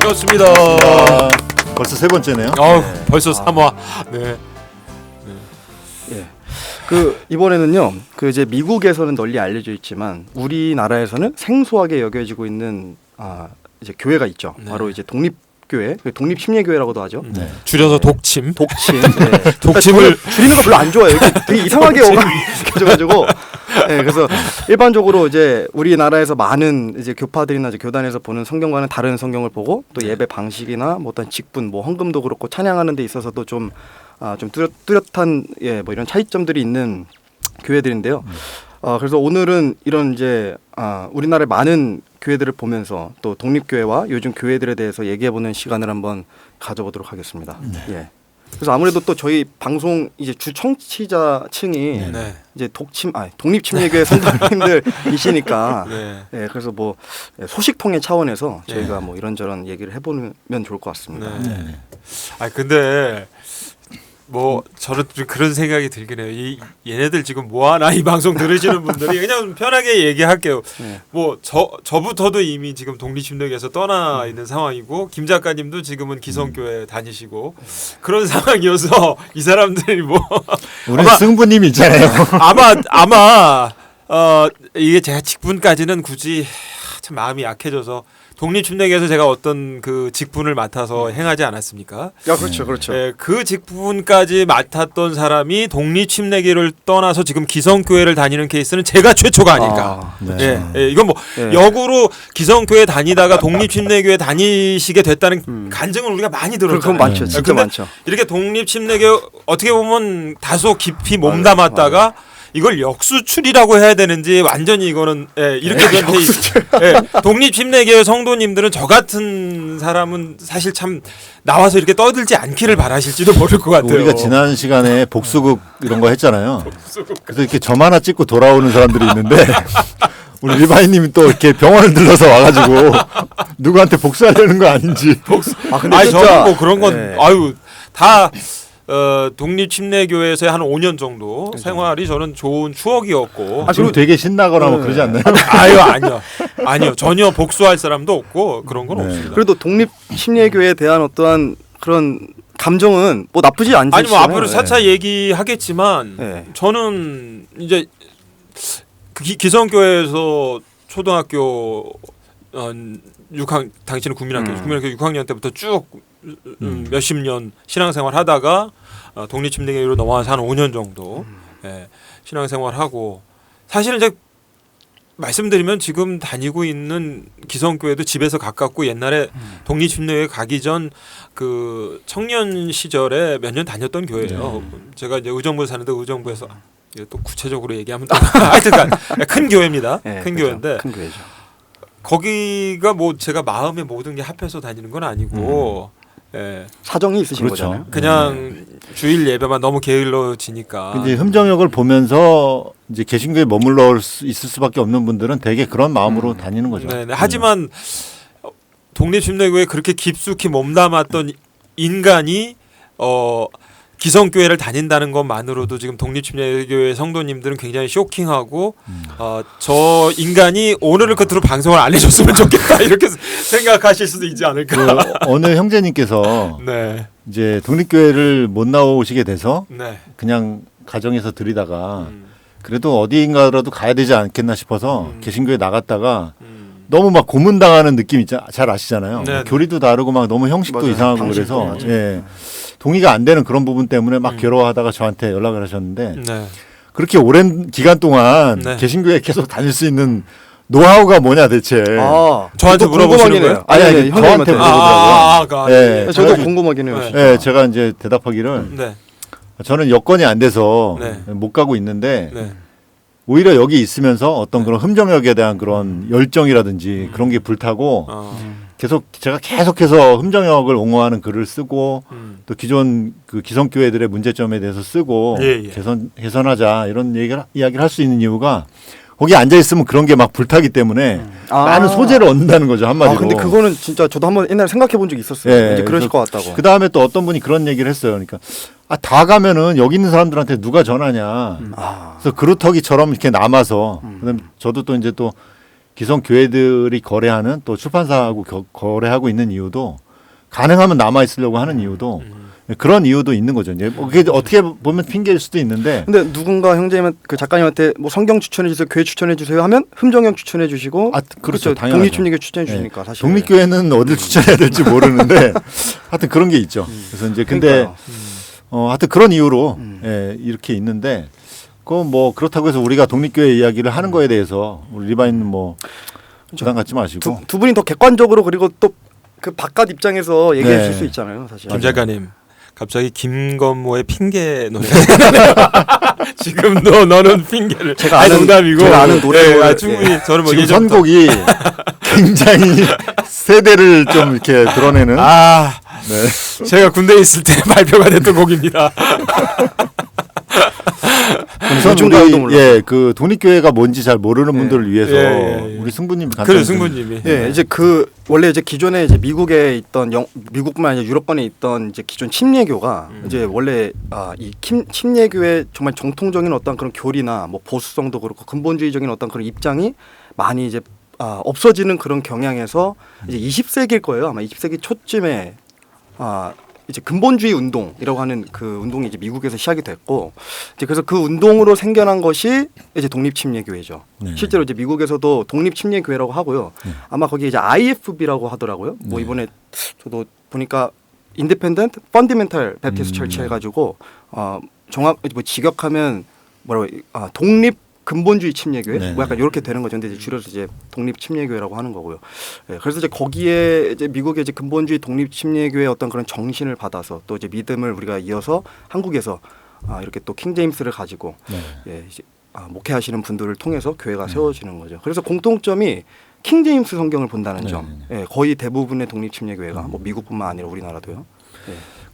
반갑습니다. 벌써 세 번째네요. 벌써 3화. 네. 예. 그 이번에는요. 그 이제 미국에서는 널리 알려져 있지만 우리나라에서는 생소하게 여겨지고 있는 이제 교회가 있죠. 네. 바로 이제 독립교회, 독립침례교회라고도 하죠. 네. 줄여서 독침. 독침. 네. 독침을 줄이는 거 별로 안 좋아해요. 이게 되게 이상하게 어감겨져가지고. 네, 그래서 일반적으로 이제 우리나라에서 많은 이제 교파들이나 이제 교단에서 보는 성경과는 다른 성경을 보고 또 예배 방식이나 뭐 어떤 직분, 뭐 헌금도 그렇고 찬양하는 데 있어서도 좀 뚜렷한 뭐 이런 차이점들이 있는 교회들인데요. 그래서 오늘은 이런 이제 우리나라의 많은 교회들을 보면서 또 독립교회와 요즘 교회들에 대해서 얘기해보는 시간을 한번 가져보도록 하겠습니다. 예. 그래서 아무래도 또 저희 방송 이제 주 청취자층이 네. 이제 독립침례교회 선생님들이시니까 네. 예, 그래서 뭐 소식통의 차원에서 네. 저희가 뭐 이런저런 얘기를 해보면 좋을 것 같습니다. 네. 근데 뭐 저는 좀 그런 생각이 들긴 해요. 얘네들 지금 뭐 하나 이 방송 들으시는 분들이 그냥 편하게 얘기할게요. 네. 뭐 저부터도 이미 지금 독립침례교에서 떠나 있는 상황이고 김 작가님도 지금은 기성교회 다니시고 그런 상황이어서 이 사람들이 뭐 우리 승부님 있잖아요. 아마 이게 제가 직분까지는 굳이 참 마음이 약해져서 독립침례교에서 제가 어떤 그 직분을 맡아서 행하지 않았습니까? 야, 그렇죠, 그렇죠. 예, 그 직분까지 맡았던 사람이 독립침례교를 떠나서 지금 기성교회를 다니는 케이스는 제가 최초가 아닐까. 네. 이건 뭐 역으로 기성교회 다니다가 독립침례교회 다니시게 됐다는 간증을 우리가 많이 들었잖아요. 그건 많죠, 진짜 많죠. 이렇게 독립침례교 어떻게 보면 다소 깊이 몸담았다가 이걸 역수출이라고 해야 되는지 완전히 이거는 이렇게 된 케이스. 독립침례교회 성도님들은 저 같은 사람은 사실 참 나와서 이렇게 떠들지 않기를 바라실지도 모를 것 같아요. 우리가 지난 시간에 복수극 이런 거 했잖아요. 그래서 이렇게 점 하나 찍고 돌아오는 사람들이 있는데 우리 리바이님이 또 이렇게 병원을 들러서 와가지고 누구한테 복수하려는 거 아닌지. 근데 진짜 저는 뭐 그런 건 다. 독립침례교회에서 한 5년 정도 생활이 저는 좋은 추억이었고. 지금 되게 신나거나 뭐 그러지 않나요? 아니요. 전혀 복수할 사람도 없고 그런 건 없습니다. 그래도 독립침례교회에 대한 어떠한 그런 감정은 뭐 나쁘지 않지. 아니 뭐 앞으로 차차 얘기하겠지만 저는 이제 기성교회에서 초등학교 6학 당시는 국민학교 6학년 때부터 쭉 몇십 년 신앙생활 하다가 독립침례교회로 넘어와서 한 5년 정도 신앙생활하고 사실 이제 말씀드리면 지금 다니고 있는 기성교회도 집에서 가깝고 옛날에 독립침례교회 가기 전 그 청년 시절에 몇 년 다녔던 교회예요. 제가 이제 의정부에 사는데 의정부에서 또 구체적으로 얘기하면 하여튼간 큰 교회입니다. 큰 교회인데 큰 교회죠. 거기가 뭐 제가 마음의 모든 게 합해서 다니는 건 아니고 사정이 있으신 그렇죠. 거잖아요. 그냥 주일 예배만 너무 게을러지니까. 이제 흠정역을 보면서 이제 개신교에 머물러 있을 수밖에 없는 분들은 되게 그런 마음으로 다니는 거죠. 하지만 독립침례교회에 그렇게 깊숙이 몸담았던 인간이 기성교회를 다닌다는 것만으로도 지금 독립침례교회 성도님들은 굉장히 쇼킹하고 저 인간이 오늘을 끝으로 방송을 안 해줬으면 좋겠다 이렇게 생각하실 수도 있지 않을까. 어느 형제님께서 이제 독립교회를 못 나오시게 돼서 그냥 가정에서 들이다가 그래도 어디인가라도 가야 되지 않겠나 싶어서 개신교회 나갔다가 너무 막 고문당하는 느낌 있잖아요. 잘 아시잖아요. 교리도 다르고 막 너무 형식도 이상하고 그래서 동의가 안 되는 그런 부분 때문에 막 괴로워하다가 저한테 연락을 하셨는데 그렇게 오랜 기간 동안 개신교회 계속 다닐 수 있는 노하우가 뭐냐 대체. 저한테 물어보시는 거예요? 아니 저한테 물어보더라고요. 저도 궁금하긴 해요. 제가 이제 대답하기를 저는 여건이 안 돼서 못 가고 있는데 오히려 여기 있으면서 어떤 그런 흠정역에 대한 그런 열정이라든지 그런 게 불타고 제가 계속해서 흠정역을 옹호하는 글을 쓰고 또 기존 그 기성교회들의 문제점에 대해서 쓰고 개선하자 이런 이야기를 할 수 있는 이유가 거기 앉아 있으면 그런 게 막 불타기 때문에 많은 소재를 얻는다는 거죠 한마디로. 근데 그거는 진짜 저도 한번 옛날에 생각해 본 적이 있었어요. 이제 그러실 것 같다고. 그 다음에 또 어떤 분이 그런 얘기를 했어요. 그러니까 다 가면은 여기 있는 사람들한테 누가 전하냐. 그래서 그루터기처럼 이렇게 남아서 그다음에 저도 또 이제 또 기성 교회들이 거래하는 또 출판사하고 거래하고 있는 이유도 가능하면 남아 있으려고 하는 이유도 그런 이유도 있는 거죠. 이제 뭐 그게 어떻게 보면 핑계일 수도 있는데. 근데 누군가 형제님 그 작가님한테 뭐 성경 추천해 주세요, 교회 추천해 주세요 하면 흠정형 추천해 주시고, 그렇죠. 당연하죠. 독립침례교 추천해 주시니까 사실. 독립교회는 어딜 추천해야 될지 모르는데 하여튼 그런 게 있죠. 그래서 이제 근데 하여튼 그런 이유로 이렇게 있는데 그 뭐 그렇다고 해서 우리가 독립교회 이야기를 하는 거에 대해서 우리 리바인은 뭐 부담 갖지 마시고 두 분이 더 객관적으로 그리고 또 그 바깥 입장에서 얘기해 줄 수 있잖아요, 사실. 김 작가님. 갑자기 김건모의 핑계 노래가 지금도 너는 핑계를 제가 아는 농담이고 제가 아는 노래 충분히 저는 뭐 지금 선곡이 굉장히 세대를 좀 이렇게 드러내는 네. 제가 군대에 있을 때 발표가 됐던 곡입니다. 우선 우리 그 독립교회가 뭔지 잘 모르는 분들을 위해서 우리 승부님 그래 승부님이 이제 그 원래 이제 기존에 이제 미국에 있던 미국뿐만 아니라 유럽권에 있던 이제 기존 침례교가 이제 원래 이 침례교의 정말 정통적인 어떤 그런 교리나 뭐 보수성도 그렇고 근본주의적인 어떤 그런 입장이 많이 이제 없어지는 그런 경향에서 이제 20세기일 거예요. 아마 20세기 초쯤에 이제 근본주의 운동이라고 하는 그 운동이 이제 미국에서 시작이 됐고, 이제 그래서 그 운동으로 생겨난 것이 이제 독립침례교회죠. 네. 실제로 이제 미국에서도 독립침례교회라고 하고요. 아마 거기 이제 IFB라고 하더라고요. 뭐 이번에 저도 보니까 인디펜던트 펀디멘탈 베프티스트 철치 해가지고 정확 뭐 직역하면 뭐라고 독립 근본주의 침례교회 뭐 약간 이렇게 되는 거죠. 근데 이제 줄여서 이제 독립 침례교회라고 하는 거고요. 그래서 이제 거기에 이제 미국의 이제 근본주의 독립 침례교회의 어떤 그런 정신을 받아서 또 이제 믿음을 우리가 이어서 한국에서 이렇게 또 킹 제임스를 가지고 이제 목회하시는 분들을 통해서 교회가 세워지는 거죠. 그래서 공통점이 킹 제임스 성경을 본다는 점. 거의 대부분의 독립 침례교회가 뭐 미국뿐만 아니라 우리나라도요.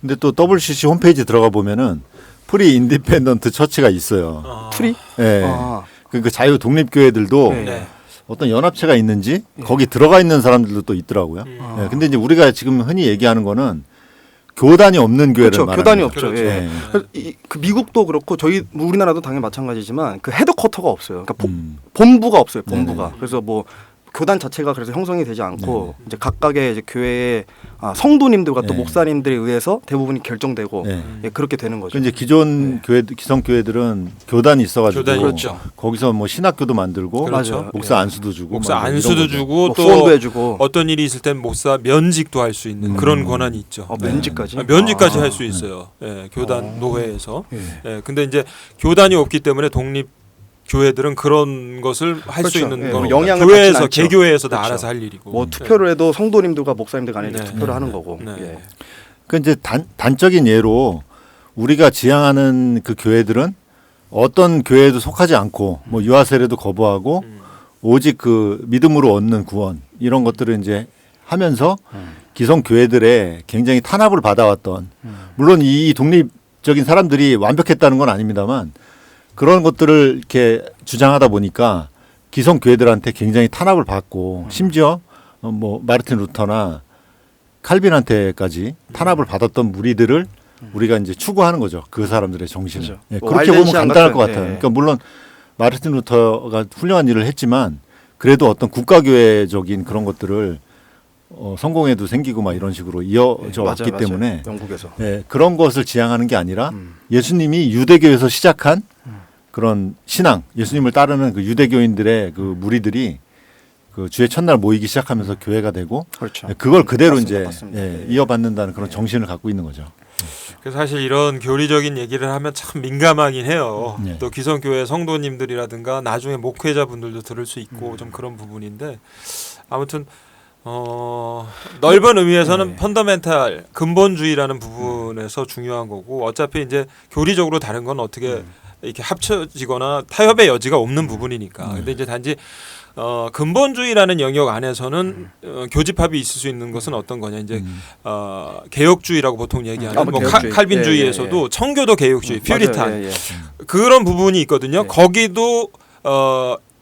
근데 또 WCC 홈페이지 들어가 보면은 프리 인디펜던트 처치가 있어요. 프리? 네. 그 자유 독립교회들도 어떤 연합체가 있는지 거기 들어가 있는 사람들도 또 있더라고요. 근데 이제 우리가 지금 흔히 얘기하는 거는 교단이 없는 교회를 그렇죠. 말하는 교단이 거죠. 없죠. 그 미국도 그렇고 저희 우리나라도 당연히 마찬가지지만 그 헤드쿼터가 없어요. 그러니까 본부가 없어요. 본부가. 그래서 뭐 교단 자체가 그래서 형성이 되지 않고 이제 각각의 이제 교회의 성도님들과 또 목사님들에 의해서 대부분이 결정되고 그렇게 되는 거죠. 이제 기존 교회 기성 교회들은 교단이 있어가지고 그렇죠. 거기서 뭐 신학교도 만들고 그렇죠. 목사 안수도 주고 목사 안수도 주고 뭐 또 후원도 해주고 어떤 일이 있을 땐 목사 면직도 할 수 있는 그런 권한이 있죠. 면직까지? 면직까지 할 수 있어요. 교단 노회에서. 근데 이제 교단이 없기 때문에 독립 교회들은 그런 것을 할 수 있는 건 영향을 교회에서 받진 않죠. 개교회에서 다 그렇죠. 알아서 할 일이고. 뭐 투표를 해도 성도님들과 목사님들 간에 투표를 하는 거고. 그 이제 단적인 예로 우리가 지향하는 그 교회들은 어떤 교회에도 속하지 않고 뭐 유아 세례도 거부하고 오직 그 믿음으로 얻는 구원 이런 것들을 이제 하면서 기성 교회들의 굉장히 탄압을 받아왔던 물론 이 독립적인 사람들이 완벽했다는 건 아닙니다만 그런 것들을 이렇게 주장하다 보니까 기성 교회들한테 굉장히 탄압을 받고 심지어 뭐 마르틴 루터나 칼빈한테까지 탄압을 받았던 무리들을 우리가 이제 추구하는 거죠. 그 사람들의 정신을. 그렇죠. 예, 뭐 그렇게 보면 왈덴시안 간단할 것 같은, 같아요. 그러니까 물론 마르틴 루터가 훌륭한 일을 했지만 그래도 어떤 국가교회적인 그런 것들을 성공회도 생기고 막 이런 식으로 이어져 왔기 때문에 영국에서 그런 것을 지향하는 게 아니라 예수님이 유대교에서 시작한 그런 신앙, 예수님을 따르는 그 유대교인들의 그 무리들이 그 주의 첫날 모이기 시작하면서 교회가 되고 그렇죠. 그걸 그대로 맞습니다. 이제 맞습니다. 이어받는다는 그런 정신을 갖고 있는 거죠. 그래서 사실 이런 교리적인 얘기를 하면 참 민감하긴 해요. 네. 또 기성교회 성도님들이라든가 나중에 목회자분들도 들을 수 있고 좀 그런 부분인데 아무튼 넓은 의미에서는 펀더멘탈 근본주의라는 부분에서 중요한 거고 어차피 이제 교리적으로 다른 건 어떻게 이렇게 합쳐지거나 타협의 여지가 없는 부분이니까. 근데 이제 단지 근본주의라는 영역 안에서는 교집합이 있을 수 있는 것은 어떤 거냐 이제 개혁주의라고 보통 얘기하는 뭐 개혁주의. 칼빈주의에서도 청교도 개혁주의, 퓨리탄 그런 부분이 있거든요. 거기도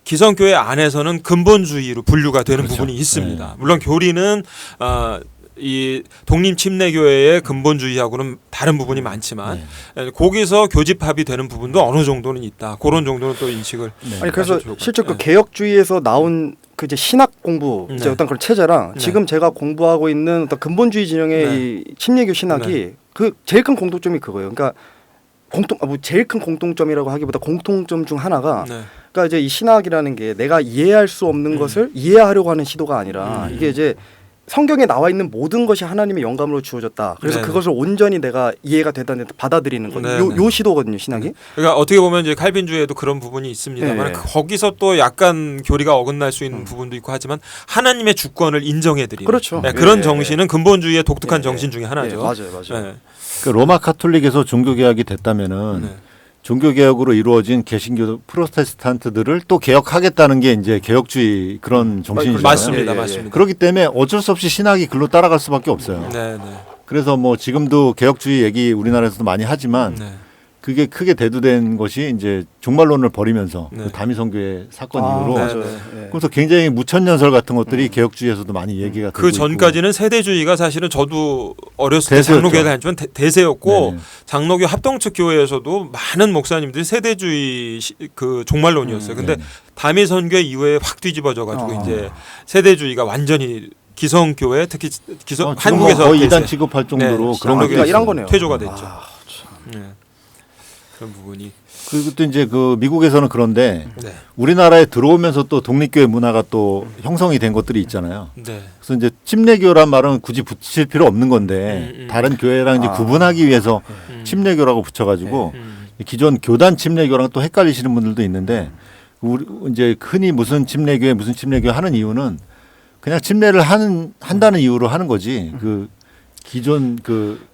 기성교회 안에서는 근본주의로 분류가 되는 부분이 있습니다. 물론 교리는 이 독립침례교회의 근본주의하고는 다른 부분이 많지만 거기서 교집합이 되는 부분도 어느 정도는 있다. 그런 정도는 또 인식을. 아니 그래서 실제 그 개혁주의에서 나온 그 이제 신학 공부 이제 어떤 그런 체제랑 지금 제가 공부하고 있는 어떤 근본주의 진영의 이 침례교 신학이 그 제일 큰 공통점이 그거예요. 그러니까 제일 큰 공통점이라고 하기보다 공통점 중 하나가 그러니까 이제 이 신학이라는 게 내가 이해할 수 없는 것을 이해하려고 하는 시도가 아니라 이게 이제 성경에 나와 있는 모든 것이 하나님의 영감으로 주어졌다. 그래서 그것을 온전히 내가 이해가 되다는 받아들이는 거예요. 요 시도거든요, 신학이. 그러니까 어떻게 보면 이제 칼빈주의에도 그런 부분이 있습니다만 거기서 또 약간 교리가 어긋날 수 있는 부분도 있고 하지만 하나님의 주권을 인정해드리는 그렇죠. 그런 정신은 근본주의의 독특한 정신 중에 하나죠. 맞아요. 그 로마 카톨릭에서 종교 개혁이 됐다면은 종교 개혁으로 이루어진 개신교 프로테스탄트들을 또 개혁하겠다는 게 이제 개혁주의 그런 정신이잖아요. 맞습니다. 그렇기 때문에 어쩔 수 없이 신학이 글로 따라갈 수밖에 없어요. 그래서 뭐 지금도 개혁주의 얘기 우리나라에서도 많이 하지만 그게 크게 대두된 것이 이제 종말론을 버리면서 그 다미성교회 사건 이후로 그래서 굉장히 무천년설 같은 것들이 개혁주의에서도 많이 얘기가 되고 그 전까지는 세대주의가 사실은 저도 어렸을 때 장로교회 다녔지만 대세였고 장로교 합동측 교회에서도 많은 목사님들이 세대주의 그 종말론이었어요. 근데 다미선교회 이후에 확 뒤집어져 가지고 이제 세대주의가 완전히 기성교회 특히 한국에서 거의 이단 취급할 정도로 그런 것들이 이런 거네요. 퇴조가 됐죠. 그런 부분이. 그리고 또 이제 그 미국에서는 그런데 우리나라에 들어오면서 또 독립교회 문화가 또 형성이 된 것들이 있잖아요. 그래서 이제 침례교란 말은 굳이 붙일 필요 없는 건데 다른 교회랑 이제 구분하기 위해서 침례교라고 붙여가지고 기존 교단 침례교랑 또 헷갈리시는 분들도 있는데 우리 이제 흔히 무슨 침례교회 하는 이유는 그냥 침례를 한다는 이유로 하는 거지. 그 기존 그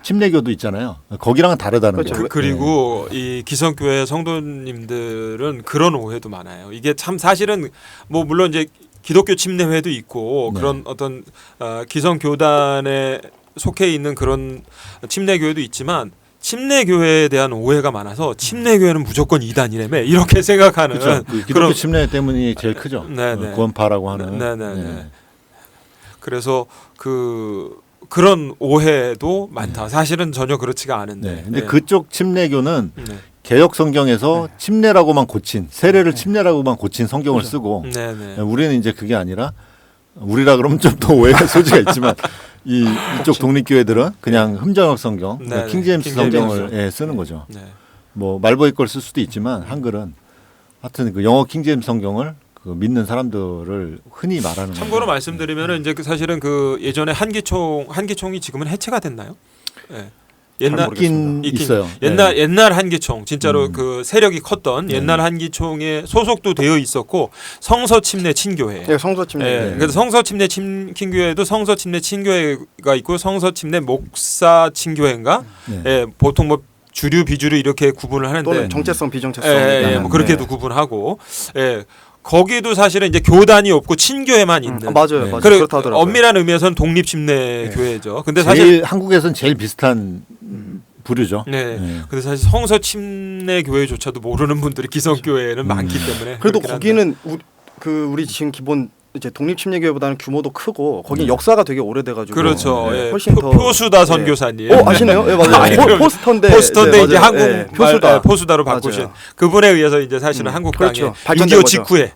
침례교도 있잖아요. 거기랑은 다르다는 거죠. 그리고 이 기성교회 성도님들은 그런 오해도 많아요. 이게 참 사실은 뭐 물론 이제 기독교 침례회도 있고 그런 어떤 기성교단에 속해 있는 그런 침례교회도 있지만 침례교회에 대한 오해가 많아서 침례교회는 무조건 이단이라며 이렇게 생각하는 그렇죠. 그 기독교 침례 때문이 제일 크죠. 구원파라고 하는. 그래서 그런 오해도 많다. 사실은 전혀 그렇지가 않은데. 근데 그쪽 침례교는 개역 성경에서 침례라고만 고친 세례를 침례라고만 고친 성경을 쓰고 우리는 이제 그게 아니라 우리라 그러면 좀 더 오해할 소지가 있지만 이쪽 독립교회들은 그냥 흠정역 성경, 킹제임스 성경을 쓰는 거죠. 뭐 말버이 걸 쓸 수도 있지만 한글은 하여튼 그 영어 킹제임스 성경을 그 믿는 사람들을 흔히 말하는. 참고로 말씀드리면은 이제 사실은 그 예전에 한기총이 지금은 해체가 됐나요? 있긴 있어요. 옛날 한기총 진짜로 그 세력이 컸던 옛날 한기총에 소속도 되어 있었고 성서 침례 친교회. 성서 침례. 그래서 성서 침례 친교회도 성서 침례 친교회가 있고 성서 침례 목사 친교회인가? 보통 뭐 주류 비주류 이렇게 구분을 하는데 또는 정체성 비정체성 뭐 그렇게도 구분하고 거기도 사실은 이제 교단이 없고 친교회만 있는 맞아요. 그렇다 하더라고요. 엄밀한 의미에서는 독립 침례 교회죠. 근데 사실 한국에서는 제일 비슷한 부류죠. 근데 사실 성서 침례 교회조차도 모르는 분들이 기성교회에는 많기 때문에 그래도 거기는 우리 지금 기본 이제 독립 침례교회보다는 규모도 크고 거기 역사가 되게 오래돼가지고 그렇죠. 훨씬 더 표수다 선교사님. 아시네요? 맞아요. 포스터인데 이제 한국 포수다로 바꾸신 그분에 의해서 이제 사실은 한국 땅에 6.25 직후에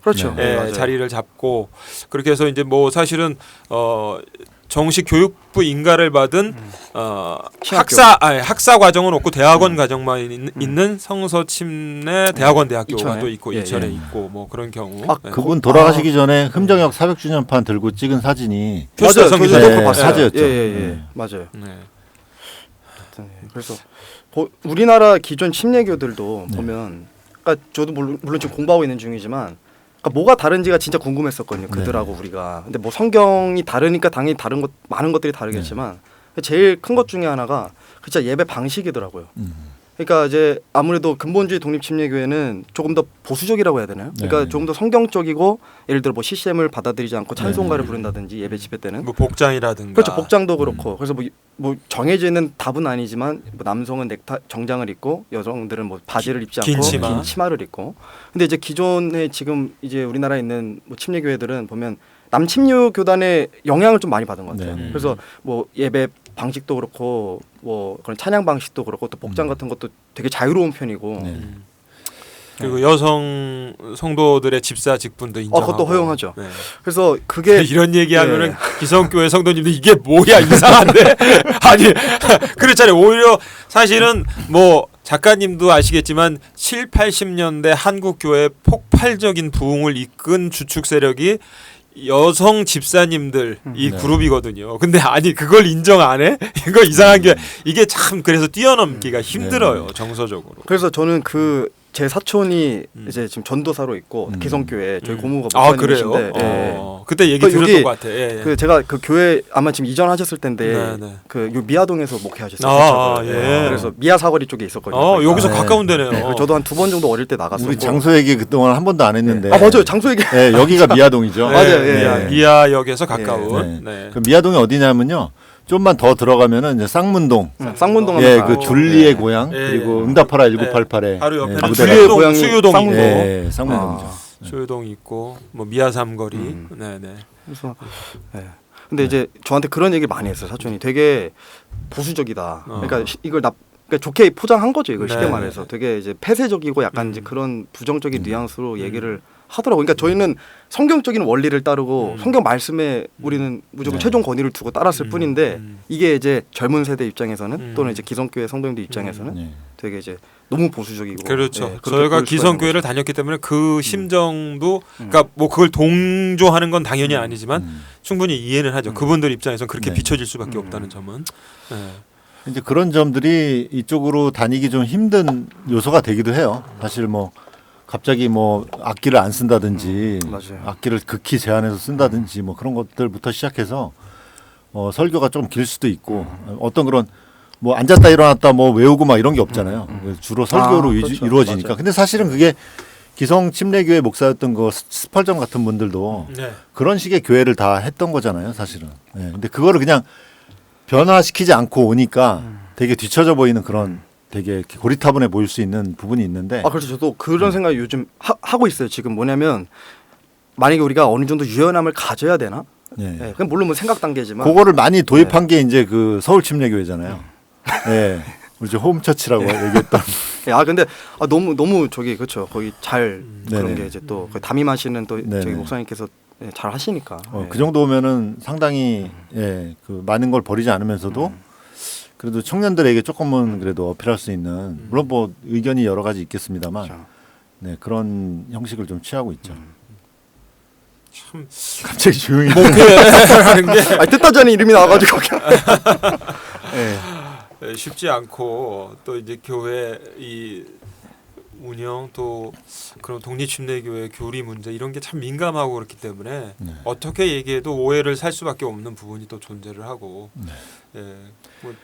자리를 잡고 그렇게 해서 이제 뭐 사실은 정식 교육부 인가를 받은 학사 과정은 없고 대학원 과정만 있는 성서 침례 대학원 대학교가 또 있고 이천에 있고 뭐 그런 경우. 그분 돌아가시기 전에 흠정역 400주년판 들고 찍은 사진이 표수다 선교사님 사제였죠. 맞아요. 그래서 우리나라 기존 침례교들도 보면, 그러니까 저도 물론 지금 공부하고 있는 중이지만. 그러니까 뭐가 다른지가 진짜 궁금했었거든요. 그들하고 우리가. 근데 뭐 성경이 다르니까 당연히 많은 것들이 다르겠지만 제일 큰 것 중에 하나가 진짜 예배 방식이더라고요. 그러니까 이제 아무래도 근본주의 독립침례교회는 조금 더 보수적이라고 해야 되나요? 그러니까 조금 더 성경적이고 예를 들어 뭐 CCM을 받아들이지 않고 찬송가를 부른다든지 예배 집회 때는 뭐 복장이라든가 그렇죠. 복장도 그렇고 그래서 뭐 정해져 있는 답은 아니지만 뭐 남성은 정장을 입고 여성들은 뭐 바지를 입지 않고 긴 치마를 입고 근데 이제 기존에 지금 이제 우리나라에 있는 뭐 침례교회들은 보면 남침류 교단의 영향을 좀 많이 받은 것 같아요. 그래서 뭐 예배 방식도 그렇고 뭐 그런 찬양 방식도 그렇고 또 복장 같은 것도 되게 자유로운 편이고 그리고 여성 성도들의 집사 직분도 인정하고. 그것도 허용하죠. 네. 그래서 그게 이런 얘기하면은 기성교회 성도님들 이게 뭐야 이상한데 아니 그렇잖아요. 오히려 사실은 뭐 작가님도 아시겠지만 7, 80년대 한국 교회 폭발적인 부흥을 이끈 주축 세력이 여성 집사님들 이 네. 그룹이거든요. 근데 아니 그걸 인정 안 해? 이거 이상한 게 이게 참 그래서 뛰어넘기가 힘들어요. 정서적으로. 그래서 저는 제 사촌이 이제 지금 전도사로 있고 기성교회 저희 고모가 목사님이신데 그래요? 그때 얘기 들었던 것 같아. 예. 제가 그 교회 아마 지금 이전하셨을 텐데 네. 요 미아동에서 목회하셨어요. 예. 그래서 미아 사거리 쪽에 있었거든요. 여기서 네. 가까운 데네요. 네, 저도 한 2번 정도 어릴 때 나갔었고. 우리 장소 얘기 그동안 한 번도 안 했는데. 맞아요. 장소 얘기. 네, 여기가 미아동이죠. 맞아요. 네. 미아역에서 가까운. 네. 그 미아동이 어디냐면요. 좀만 더 들어가면은 이제 쌍문동. 쌍문동 예, 하면 그 줄리의 고향 그리고 응답하라 1988에 바로 옆에 무대가 줄리의 고향이 수유동이 쌍문동. 예, 쌍문동이죠. 수유동이 있고 뭐 미아삼거리. 네네. 그래서 근데 이제 저한테 그런 얘기를 많이 했어요. 사촌이 되게 보수적이다. 그러니까 이걸 그러니까 좋게 포장한 거죠. 이걸 쉽게 네. 말해서 되게 이제 폐쇄적이고 약간 이제 그런 부정적인 뉘앙스로 얘기를 하더라고요. 그러니까 저희는 성경적인 원리를 따르고 성경 말씀에 우리는 무조건 최종 권위를 두고 따랐을 뿐인데 이게 이제 젊은 세대 입장에서는 또는 이제 기성교회 성도님들 입장에서는 되게 이제 너무 보수적이고. 그렇죠. 그렇게 저희가 보일 수가 기성교회를 다녔기 때문에 그 심정도 그러니까 뭐 그걸 동조하는 건 당연히 아니지만 충분히 이해는 하죠. 그분들 입장에서는 그렇게 비춰질 수밖에 없다는 점은. 네. 이제 그런 점들이 이쪽으로 다니기 좀 힘든 요소가 되기도 해요. 사실 뭐 갑자기 뭐 악기를 안 쓴다든지 맞아요. 악기를 극히 제한해서 쓴다든지 뭐 그런 것들부터 시작해서 설교가 좀 길 수도 있고 어떤 그런 뭐 앉았다 일어났다 뭐 외우고 막 이런 게 없잖아요. 주로 설교로 그렇죠. 이루어지니까. 맞아요. 근데 사실은 그게 기성 침례교회 목사였던 그 스펄전 같은 분들도 네. 그런 식의 교회를 다 했던 거잖아요, 사실은. 네. 근데 그거를 그냥 변화시키지 않고 오니까 되게 뒤처져 보이는 그런 되게 고리타분해 보일 수 있는 부분이 있는데. 그렇죠. 저도 그런 생각을 요즘 하고 있어요. 지금 뭐냐면 만약에 우리가 어느 정도 유연함을 가져야 되나? 네. 네. 그건 물론 뭐 생각 단계지만. 그거를 많이 도입한 게 이제 그 서울 침례교회잖아요. 네. 우리 저 홈처치라고 얘기했던. 근데 너무 저기 그렇죠. 거기 잘 그런 네네. 게 이제 또 담임하시는 또 네네. 저기 목사님께서 잘 하시니까. 그 정도면은 상당히 그 많은 걸 버리지 않으면서도 그래도 청년들에게 조금은 그래도 어필할 수 있는 물론 뭐 의견이 여러 가지 있겠습니다만 그렇죠. 네, 그런 형식을 좀 취하고 있죠. 참 갑자기 조용히 목회하는 게 뜻하지 않은 이름이 나와가지고. 쉽지 않고 또 이제 교회 이 운영 또 그런 독립침례교회 교리 문제 이런 게 참 민감하고 그렇기 때문에 어떻게 얘기해도 오해를 살 수밖에 없는 부분이 또 존재를 하고 뭐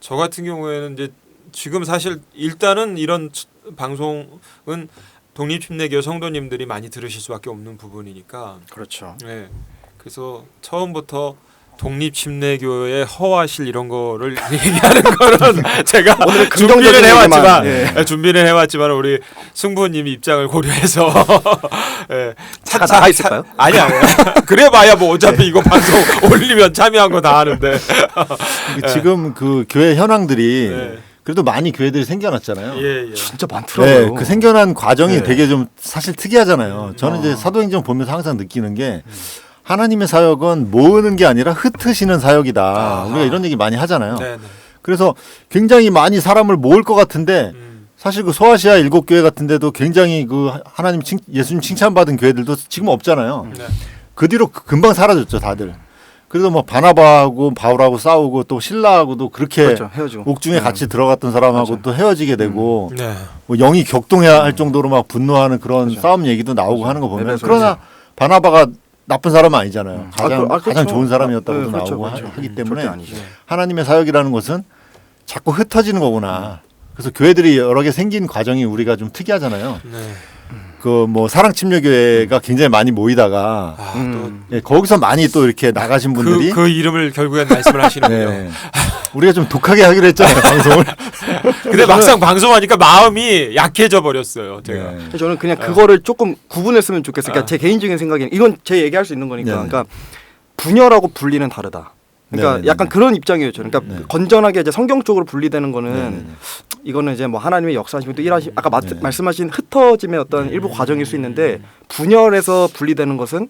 저 같은 경우에는 이제 지금 사실 일단은 이런 방송은 독립침례교회 성도님들이 많이 들으실 수밖에 없는 부분이니까 그렇죠. 그래서 처음부터 독립침례교회의 허와실 이런 거를 얘기하는 거는 제가 오늘 준비를 해왔지만 얘기만, 해왔지만 우리 승부님 입장을 고려해서 차차 나가 있을까요? 아니야 그래봐야 뭐 어차피 이거 방송 올리면 참여한 거 다 하는데 지금 그 교회 현황들이 그래도 많이 교회들이 생겨났잖아요. 진짜 많더라고요. 네, 그 생겨난 과정이 되게 좀 사실 특이하잖아요. 저는 이제 사도행전 보면서 항상 느끼는 게 하나님의 사역은 모으는 게 아니라 흩으시는 사역이다. 우리가 이런 얘기 많이 하잖아요. 그래서 굉장히 많이 사람을 모을 것 같은데 사실 그 소아시아 7교회 같은 데도 굉장히 그 하나님 예수님 칭찬받은 교회들도 지금 없잖아요. 그 뒤로 금방 사라졌죠, 다들. 그래도 뭐 바나바하고 바울하고 싸우고 또 신라하고도 그렇게 그렇죠, 헤어지고. 옥중에 같이 들어갔던 사람하고 맞아. 또 헤어지게 되고 네. 뭐 영이 격동해야 할 정도로 막 분노하는 그런 싸움 얘기도 나오고 하는 거 보면 에베소에서. 그러나 바나바가 나쁜 사람은 아니잖아요. 가장 그렇죠. 좋은 사람이었다고도 네, 그렇죠, 나오고 그렇죠. 하기 때문에 절대 아니죠. 하나님의 사역이라는 것은 자꾸 흩어지는 거구나. 그래서 교회들이 여러 개 생긴 과정이 우리가 좀 특이하잖아요. 그 뭐 사랑침례교회가 굉장히 많이 모이다가 거기서 많이 또 이렇게 나가신 분들이 그 이름을 결국엔 말씀을 하시는군요. 네. 우리가 좀 독하게 하기로 했잖아요, 방송을. 근데 막상 방송하니까 마음이 약해져 버렸어요. 제가. 네. 저는 그냥 그거를 조금 구분했으면 좋겠어요. 그러니까 제 개인적인 생각에는 이건 제 얘기할 수 있는 거니까. 네. 그러니까 분열하고 분리는 다르다. 그러니까 네, 네, 약간 네. 그런 입장이에요. 저는. 그러니까 네. 건전하게 이제 성경적으로 분리되는 거는 네, 네, 네. 이거는 이제 뭐 하나님의 역사하시면 또 일하시 아까 말씀하신 흩어짐의 어떤 일부 과정일 수 있는데 분열해서 분리되는 것은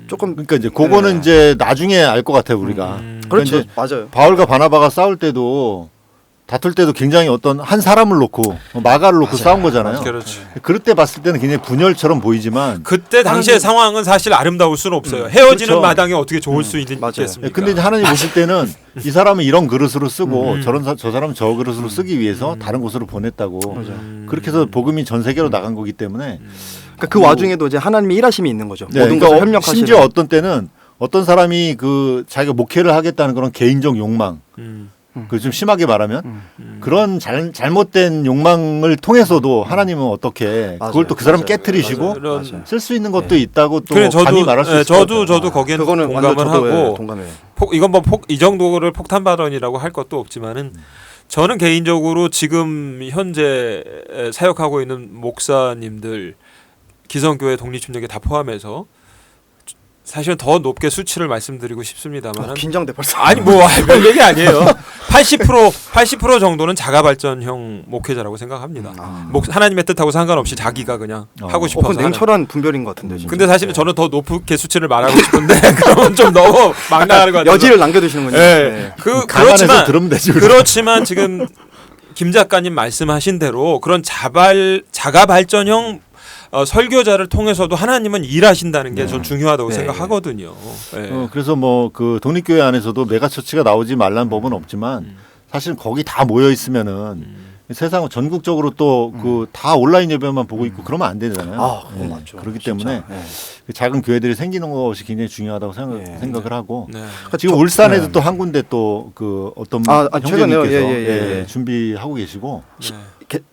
조금 그러니까 이제 그거는 이제 나중에 알 것 같아요 우리가. 그렇죠. 이제 맞아요. 바울과 바나바가 싸울 때도 다툴 때도 굉장히 어떤 한 사람을 놓고 마가를 놓고 싸운 거잖아요. 그렇죠. 그럴 때 봤을 때는 굉장히 분열처럼 보이지만 그때 당시의 상황은 사실 아름다울 수는 없어요. 헤어지는 그렇죠. 마당에 어떻게 좋을 수 있겠습니까? 근데 이제 하나님 보실 때는 이 사람은 이런 그릇으로 쓰고 저 사람은 저 그릇으로 쓰기 위해서 다른 곳으로 보냈다고. 그렇게 해서 복음이 전 세계로 나간 거기 때문에 그러니까 그 와중에도 이제 하나님의 일하심이 있는 거죠. 네, 모든 그러니까 것을 협력하시는. 심지어 어떤 때는 어떤 사람이 그 자기가 목회를 하겠다는 그런 개인적 욕망, 그 좀 심하게 말하면 그런 잘못된 욕망을 통해서도 하나님은 어떻게 그걸 또 그 사람 깨트리시고 쓸 수 있는 것도 있다고 또 그래, 감히 말할 수 있을 것 같아요. 저도 거기에 그거는 공감을 하고 동감해요. 이건 뭐 이 정도를 폭탄 발언이라고 할 것도 없지만은 저는 개인적으로 지금 현재 사역하고 있는 목사님들 기성교회 독립침략에 다 포함해서 사실은 더 높게 수치를 말씀드리고 싶습니다만 긴장돼 벌써. 아니 뭐 별 얘기 아니에요. 80% 정도는 자가 발전형 목회자라고 생각합니다. 하나님의 뜻하고 상관없이 자기가 그냥 하고 싶어서. 그건 냉철한 분별인 것 같은데. 진짜. 근데 사실은 저는 더 높게 수치를 말하고 싶은데 그러면 좀 너무 막 나가는 것 같아요. 여지를 남겨두시는군요. 네. 감안해서 들으면 되지. 그렇지만 지금 김 작가님 말씀하신 대로 그런 자가 발전형 설교자를 통해서도 하나님은 일하신다는 게 전 중요하다고 생각하거든요. 네. 그래서 뭐 그 독립교회 안에서도 메가처치가 나오지 말라는 법은 없지만 사실 거기 다 모여 있으면은 세상 전국적으로 또 그 다 온라인 예배만 보고 있고 그러면 안 되잖아요. 그건 맞죠. 그렇기 진짜. 때문에 그 작은 교회들이 생기는 것이 굉장히 중요하다고 생각을 하고 네. 지금 울산에도 또 한 군데 또 그 어떤 형제님께서 준비하고 계시고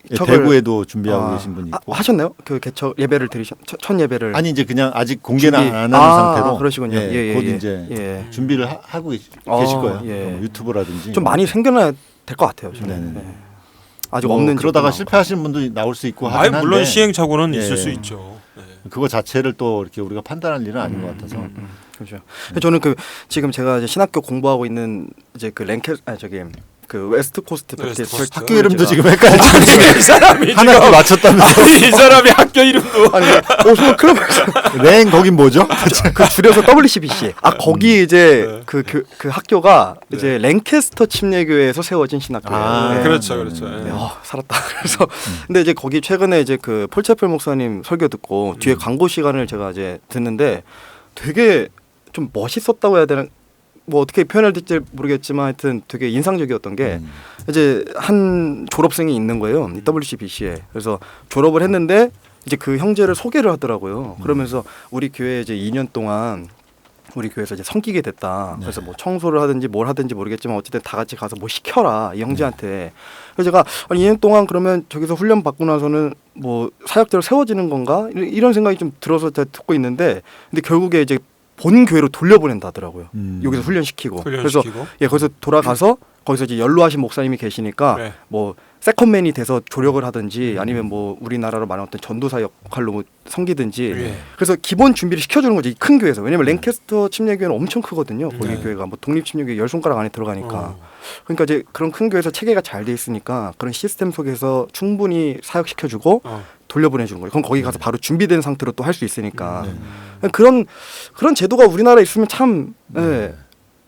대구에도 준비하고 계신 분이 있고 하셨나요? 그 개척 예배를 첫 예배를 아니 이제 그냥 아직 공개는 안 하는 상태로 그러시군요. 곧 이제 준비를 하고 계실 거예요. 유튜브라든지 좀 많이 생겨나야 될 것 같아요. 아직 뭐 없는 그러다가 실패하시는 분도 나올 수 있고 하긴 한데 물론 시행착오는 있을 수 있죠. 그거 자체를 또 이렇게 우리가 판단할 일은 아닌 것 같아서 그렇죠. 저는 그 지금 제가 이제 신학교 공부하고 있는 이제 그 그 웨스트 코스트 학교 이름도 지금 헷갈리죠. 이 사람이 하나 맞췄다면서 이 사람이 학교 이름도 아니 오스모 클럽에서 랭 거긴 뭐죠? 그 줄여서 WCBC. 거기 이제 그 학교가 이제 랭캐스터 침례교회에서 세워진 신학교예요. 그렇죠. 살았다. 그래서 근데 이제 거기 최근에 이제 그 폴체플 목사님 설교 듣고 뒤에 광고 시간을 제가 이제 듣는데 되게 좀 멋있었다고 해야 되나? 뭐 어떻게 표현을 될지 모르겠지만 하여튼 되게 인상적이었던 게 이제 한 졸업생이 있는 거예요. WCBC에. 그래서 졸업을 했는데 이제 그 형제를 소개를 하더라고요. 그러면서 우리 교회에 이제 2년 동안 우리 교회에서 이제 섬기게 됐다. 그래서 뭐 청소를 하든지 뭘 하든지 모르겠지만 어쨌든 다 같이 가서 뭐 시켜라 이 형제한테. 그래서 제가 2년 동안 그러면 저기서 훈련 받고 나서는 뭐 사역대로 세워지는 건가 이런 생각이 좀 들어서 제가 듣고 있는데 근데 결국에 이제 본 교회로 돌려보낸다더라고요. 여기서 훈련시키고. 그래서 거기서 돌아가서 거기서 이제 연로하신 목사님이 계시니까 뭐 세컨맨이 돼서 조력을 하든지 아니면 뭐 우리나라로 말하는 어떤 전도사 역할로 뭐 섬기든지 그래서 기본 준비를 시켜주는 거죠. 이 큰 교회에서. 왜냐면 랭캐스터 침례교회는 엄청 크거든요. 거기 교회가 뭐 독립 침례교회 10손가락 안에 들어가니까. 그러니까 이제 그런 큰 교회에서 체계가 잘 돼 있으니까 그런 시스템 속에서 충분히 사역시켜주고 돌려보내주는 거예요. 그럼 거기 가서 바로 준비된 상태로 또 할 수 있으니까. 그런 제도가 우리나라에 있으면 참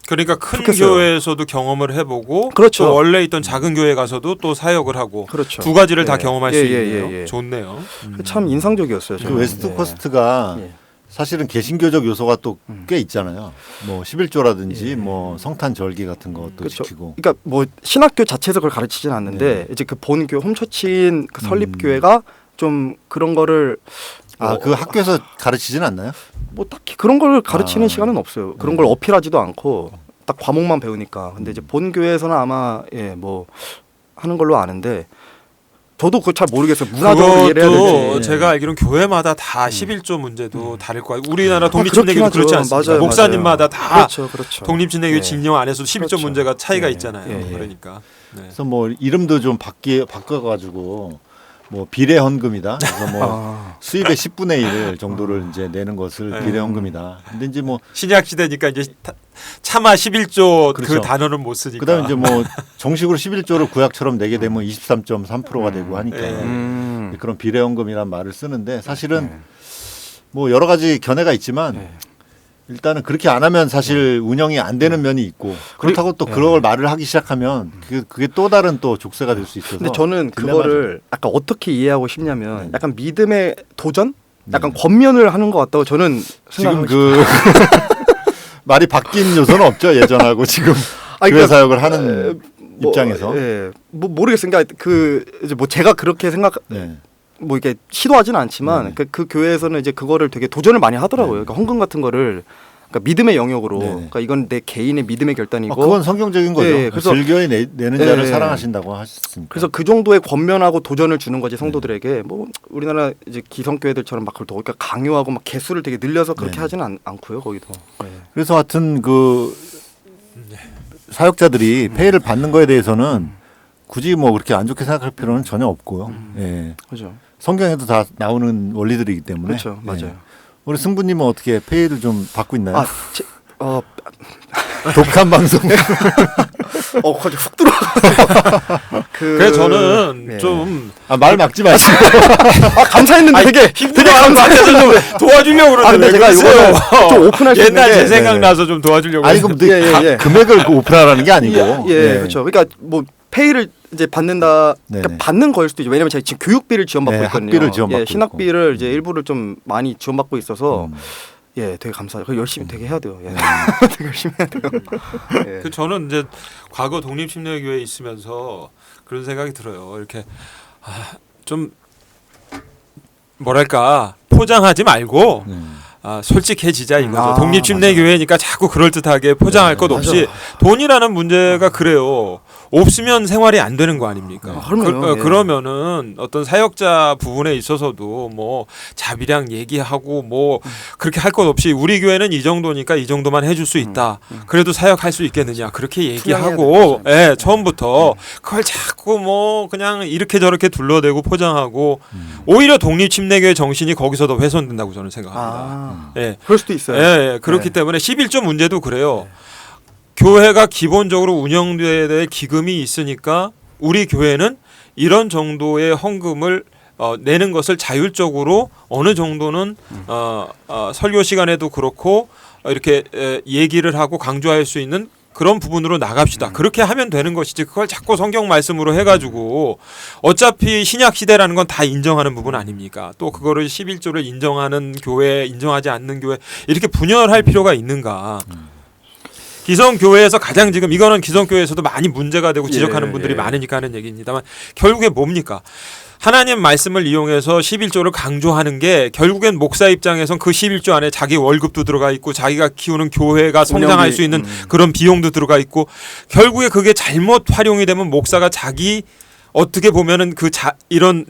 그러니까 큰 좋겠어요. 교회에서도 경험을 해보고 그렇죠. 또 원래 있던 작은 교회 가서도 또 사역을 하고 그렇죠. 두 가지를 다 경험할 수 있네요. 좋네요. 참 인상적이었어요. 그 웨스트 코스트가 사실은 개신교적 요소가 또 꽤 있잖아요. 뭐 11조라든지 뭐 성탄 절기 같은 것도 그렇죠. 지키고. 그러니까 뭐 신학교 자체에서 그걸 가르치진 않는데 이제 그 본교 홈처치인 그 설립교회가 좀 그런 거를 그 학교에서 가르치진 않나요? 뭐 딱히 그런 걸 가르치는 시간은 없어요. 그런 걸 어필하지도 않고 딱 과목만 배우니까. 근데 이제 본 교회에서는 아마 뭐 하는 걸로 아는데 저도 그거 잘 모르겠어요. 문화적으로 이해를 해야 될지. 제가 알기로는 교회마다 다 11조 문제도 다를 거예요. 우리나라 독립침례교도 그렇지 않습니까? 맞아요, 목사님마다 다 그렇죠. 독립침례교 진영 안에서도 11조 그렇죠. 문제가 차이가 있잖아요. 그러니까. 그래서 뭐 이름도 좀 바꿔가지고 뭐 비례헌금이다. 그래서 뭐 수입의 10분의 1 정도를 이제 내는 것을 비례헌금이다. 근데 이제 뭐 신약 시대니까 이제 차마 11조 그 그렇죠. 단어는 못 쓰니까. 그다음에 이제 뭐 정식으로 11조를 구약처럼 내게 되면 23.3%가 되고 하니까 그런 비례헌금이란 말을 쓰는데 사실은 뭐 여러 가지 견해가 있지만 일단은 그렇게 안 하면 사실 운영이 안 되는 면이 있고 그렇다고 또 그걸 말을 하기 시작하면 그게 또 다른 또 족쇄가 될 수 있어서. 근데 저는 그거를 약간 어떻게 이해하고 싶냐면 약간 믿음의 도전? 약간 권면을 하는 것 같다고 저는 지금 생각하고 말이 바뀐 요소는 없죠. 예전하고 지금 교회 사역을 하는 입장에서. 뭐 모르겠어요. 그러니까 그 이제 뭐 제가 그렇게 뭐 이렇게 시도하지는 않지만 그 교회에서는 이제 그거를 되게 도전을 많이 하더라고요. 그러니까 헌금 같은 거를 그러니까 믿음의 영역으로. 그러니까 이건 내 개인의 믿음의 결단이고. 그건 성경적인 거죠. 그래서 즐겨이 내는 자를 사랑하신다고 하셨습니다. 그래서 그 정도의 권면하고 도전을 주는 거지 성도들에게. 뭐 우리나라 이제 기성교회들처럼 막 그걸 더 그러니까 강요하고 막 개수를 되게 늘려서 그렇게 하지는 않고요. 거기도. 그래서 하여튼 그 사역자들이 페이를 받는 거에 대해서는 굳이 뭐 그렇게 안 좋게 생각할 필요는 전혀 없고요. 그렇죠. 성경에도 다 나오는 원리들이기 때문에. 그렇죠, 맞아요. 우리 승부님은 어떻게 페이를 좀 받고 있나요? 독한 방송. 갑자기 훅 들어. 그래서 저는 좀 말 막지 마시고. 감사했는데 되게 감사해서 좀 도와주려고 그러는데. 근데 제가 이거는 좀 오픈할 수 있는 옛날 게 제 생각 나서 좀 도와주려고. 아니 그럼 금액을 그오픈하라는 게 아니고. 그렇죠. 그러니까 뭐 페이를 이제 받는다, 그러니까 받는 거일 수도 있죠. 왜냐면 제가 지금 교육비를 지원받고 있거든요. 학비를 지원받고 신학비를 이제 일부를 좀 많이 지원받고 있어서 되게 감사해요. 열심히 되게 해야 돼요. 되게 열심히 해야 돼요. 저는 이제 과거 독립침례교회에 있으면서 그런 생각이 들어요. 이렇게 좀 뭐랄까 포장하지 말고 솔직해지자 이거죠. 독립침례교회니까 자꾸 그럴듯하게 포장할 것 없이 돈이라는 문제가 그래요. 없으면 생활이 안 되는 거 아닙니까? 그러면은 어떤 사역자 부분에 있어서도 뭐 자비랑 얘기하고 뭐 그렇게 할 것 없이 우리 교회는 이 정도니까 이 정도만 해줄 수 있다. 그래도 사역할 수 있겠느냐 그렇게 얘기하고 처음부터 그걸 자꾸 뭐 그냥 이렇게 저렇게 둘러대고 포장하고 오히려 독립침례교회 정신이 거기서 더 훼손된다고 저는 생각합니다. 그럴 수도 있어요. 그렇기 때문에 11조 문제도 그래요. 교회가 기본적으로 운영돼야 될 기금이 있으니까 우리 교회는 이런 정도의 헌금을 내는 것을 자율적으로 어느 정도는 설교 시간에도 그렇고 이렇게 얘기를 하고 강조할 수 있는 그런 부분으로 나갑시다. 그렇게 하면 되는 것이지 그걸 자꾸 성경 말씀으로 해가지고 어차피 신약 시대라는 건 다 인정하는 부분 아닙니까? 또 그거를 11조를 인정하는 교회, 인정하지 않는 교회 이렇게 분열할 필요가 있는가? 기성교회에서 가장 지금 이거는 기성교회에서도 많이 문제가 되고 지적하는 분들이 많으니까 하는 얘기입니다만 결국에 뭡니까? 하나님 말씀을 이용해서 11조를 강조하는 게 결국엔 목사 입장에선 그 11조 안에 자기 월급도 들어가 있고 자기가 키우는 교회가 성장할 수 있는 그런 비용도 들어가 있고 결국에 그게 잘못 활용이 되면 목사가 자기 어떻게 보면은 이런